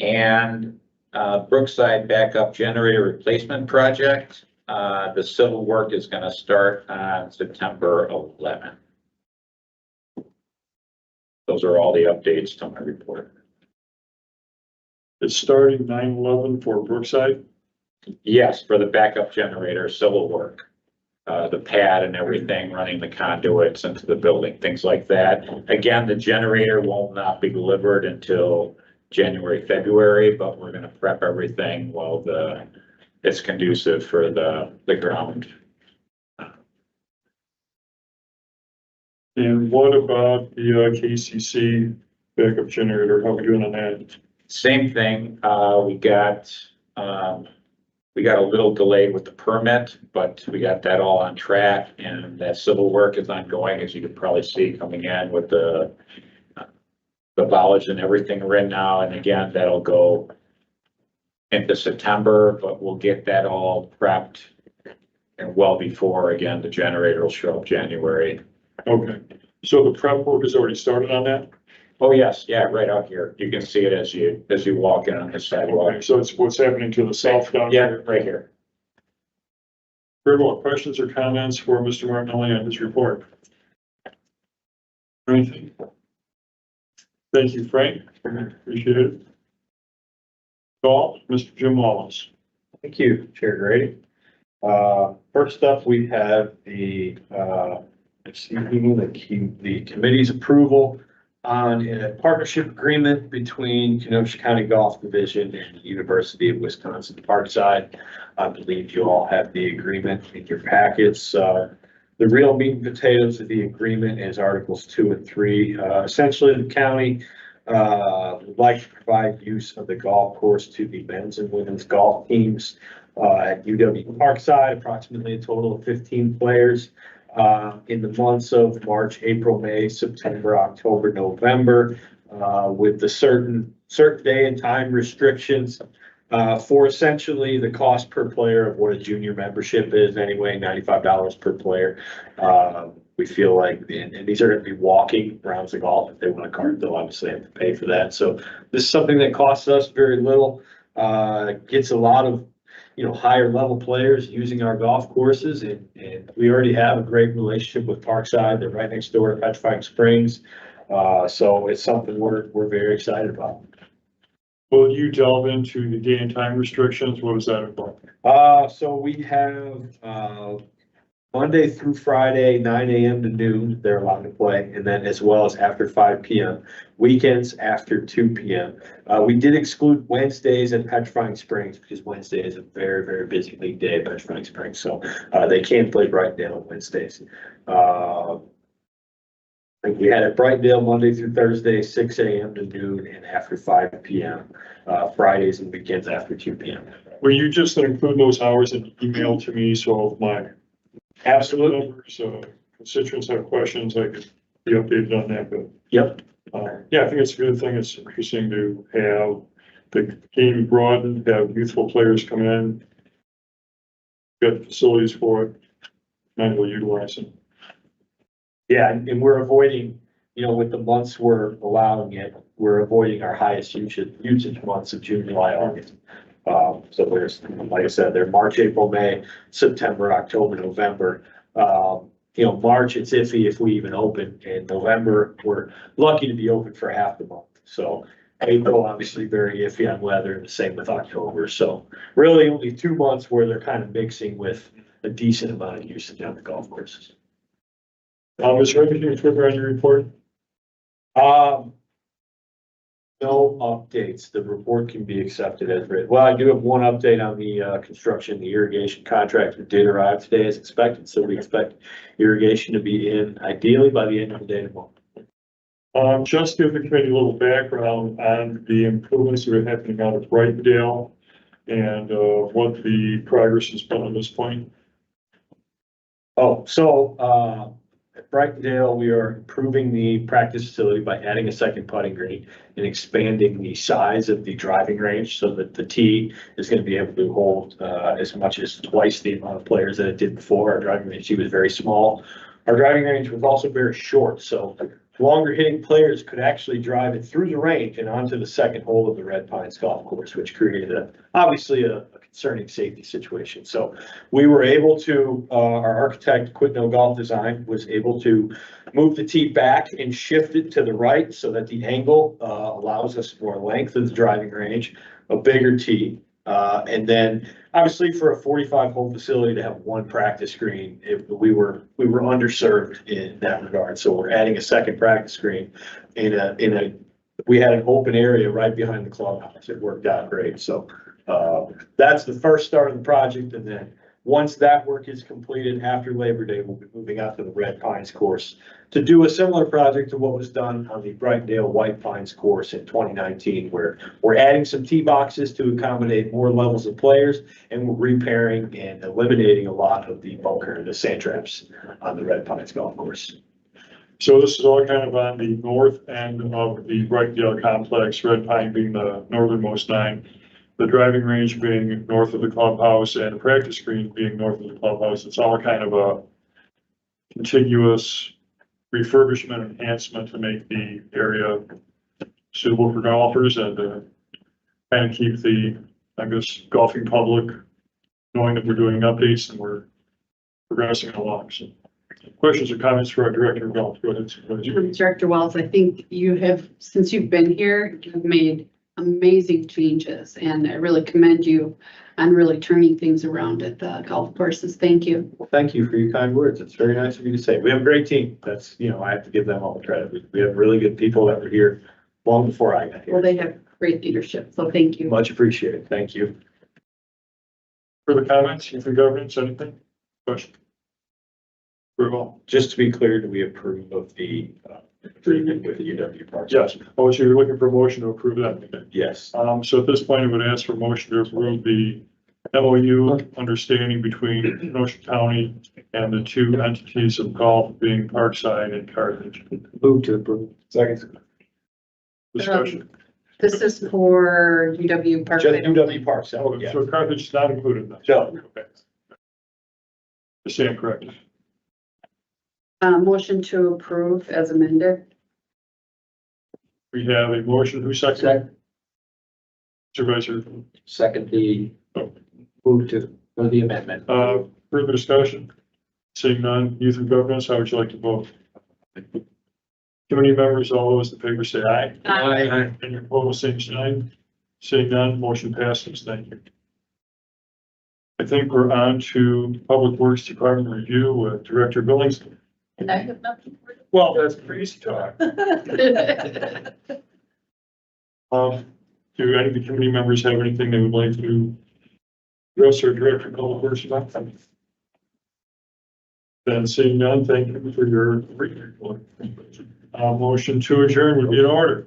And Brookside backup generator replacement project, the civil work is going to start on September 11th. Those are all the updates to my report. It's starting 9/11 for Brookside. Yes, for the backup generator, civil work. The pad and everything, running the conduits into the building, things like that. Again, the generator will not be delivered until January, February, but we're gonna prep everything while it's conducive for the ground. And what about the KCC backup generator? How are we doing on that? Same thing, we got a little delayed with the permit, but we got that all on track, and that civil work is ongoing, as you can probably see coming in with the bollards and everything are in now, and again, that'll go into September, but we'll get that all prepped. And well before, again, the generator will show up January. Okay, so the prep work has already started on that? Oh, yes, yeah, right out here. You can see it as you walk in on the sidewalk. Okay, so it's what's happening to the south down Yeah, here. right here. Very well. Questions or comments for Mr. Martinelli on his report? Anything? Thank you, Frank. Appreciate it. Call, Mr. Jim Wallace. Thank you, Chair Grady. First up, we have the committee's approval on a partnership agreement between Kenosha County Golf Division and the University of Wisconsin Parkside. I believe you all have the agreement in your packets. The real meat and potatoes of the agreement is Articles 2 and 3. Essentially, the county would like to provide use of the golf course to the men's and women's golf teams at UW Parkside, approximately a total of 15 players in the months of March, April, May, September, October, November, with the certain day and time restrictions for essentially the cost per player of what a junior membership is anyway, $95 per player. We feel like, and these are going to be walking rounds of golf. If they want a cart, they'll obviously have to pay for that. So this is something that costs us very little, gets a lot of higher level players using our golf courses, and we already have a great relationship with Parkside. They're right next door to Petrifying Springs. So it's something we're very excited about. Will you delve into the day and time restrictions? What does that involve? So we have, Monday through Friday, 9 a.m. to noon, they're allowed to play, and then as well as after 5 p.m. Weekends after 2 p.m. We did exclude Wednesdays at Petrifying Springs because Wednesday is a very, very busy league day at Petrifying Springs, so they can't play Brightdale on Wednesdays. I think we had at Brightdale Monday through Thursday, 6 a.m. to noon, and after 5 p.m. Fridays and weekends after 2 p.m. Will you just include those hours in email to me, so if my Absolutely. members, constituents have questions, I could be updated on that, but. Yep. Yeah, I think it's a good thing. It's interesting to have the game broadened, have youthful players come in. Got facilities for it, manually utilizing. Yeah, and we're avoiding, with the months we're allowing it, we're avoiding our highest usage months of June, July, August. So there's, like I said, they're March, April, May, September, October, November. March, it's iffy if we even open. In November, we're lucky to be open for half the month. So April, obviously very iffy on weather, and the same with October. So really only 2 months where they're kind of mixing with a decent amount of usage on the golf courses. Is there anything further on your report? No updates. The report can be accepted as written. Well, I do have one update on the construction. The irrigation contractor did arrive today as expected, so we expect irrigation to be in ideally by the end of the day tomorrow. Just give the committee a little background on the improvements that are happening out of Brightdale and what the progress has been at this point. At Brightdale, we are improving the practice facility by adding a second putting green and expanding the size of the driving range so that the tee is going to be able to hold as much as twice the amount of players that it did before. Our driving range was very small. Our driving range was also very short, so longer hitting players could actually drive it through the range and onto the second hole of the Red Pines golf course, which created obviously a concerning safety situation. So we were able to, our architect, Quitno Golf Design, was able to move the tee back and shift it to the right so that the angle allows us more length of the driving range, a bigger tee. And then obviously for a 45-hole facility to have one practice green, we were underserved in that regard. So we're adding a second practice green we had an open area right behind the clubhouse. It worked out great. So that's the first start of the project. And then once that work is completed after Labor Day, we'll be moving out to the Red Pines course to do a similar project to what was done on the Brightdale White Pines course in 2019, where we're adding some tee boxes to accommodate more levels of players, and we're repairing and eliminating a lot of the bunker, the sand traps on the Red Pines golf course. So this is all kind of on the north end of the Brightdale complex, Red Pine being the northernmost 9. The driving range being north of the clubhouse and the practice green being north of the clubhouse. It's all kind of a contiguous refurbishment enhancement to make the area suitable for golfers and kind of keep the, golfing public knowing that we're doing updates and we're progressing along. So questions or comments for our director of golf? Go ahead. Director Wells, I think you have, since you've been here, you've made amazing changes, and I really commend you on really turning things around at the golf courses. Thank you. Well, thank you for your kind words. It's very nice of you to say. We have a great team. That's, I have to give them all the credit. We have really good people that were here long before I got Well, here. they have great leadership, so thank you. Much appreciated. Thank you. Further comments for governance, anything? Question? Approval? Just to be clear, do we approve of the agreement with UW Parks? Yes. Oh, so you're looking for a motion to approve that? Yes. So at this point, I would ask for a motion to approve the MOU understanding between Kenosha County and the two entities of golf being Parkside and Carthage. Move to approve. Second. Discussion. This is for UW Park. Just UW Parks. Oh, Yeah. so Carthage is not included then? No. Okay. I stand corrected. Motion to approve as amended. We have a motion. Who seconded? Supervisor. Second, the move to, or the amendment. Further discussion? Seeing none, youth and governance, how would you like to vote? Committee members, all those in favor say aye. Aye. Any opposed, same sign. Seeing none, motion passes. Thank you. I think we're on to Public Works Department review with Director Billings. And I have nothing for you. Well, that's crazy talk. Do any of the committee members have anything they would like to address or Director of Public Works about? Then seeing none, thank you for your report. Motion to adjourn would be in order.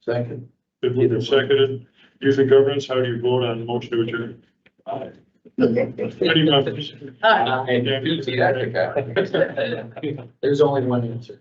Second. Been moved and seconded. Youth and governance, how do you vote on the motion to adjourn? Aye. Committee members. There's only one answer.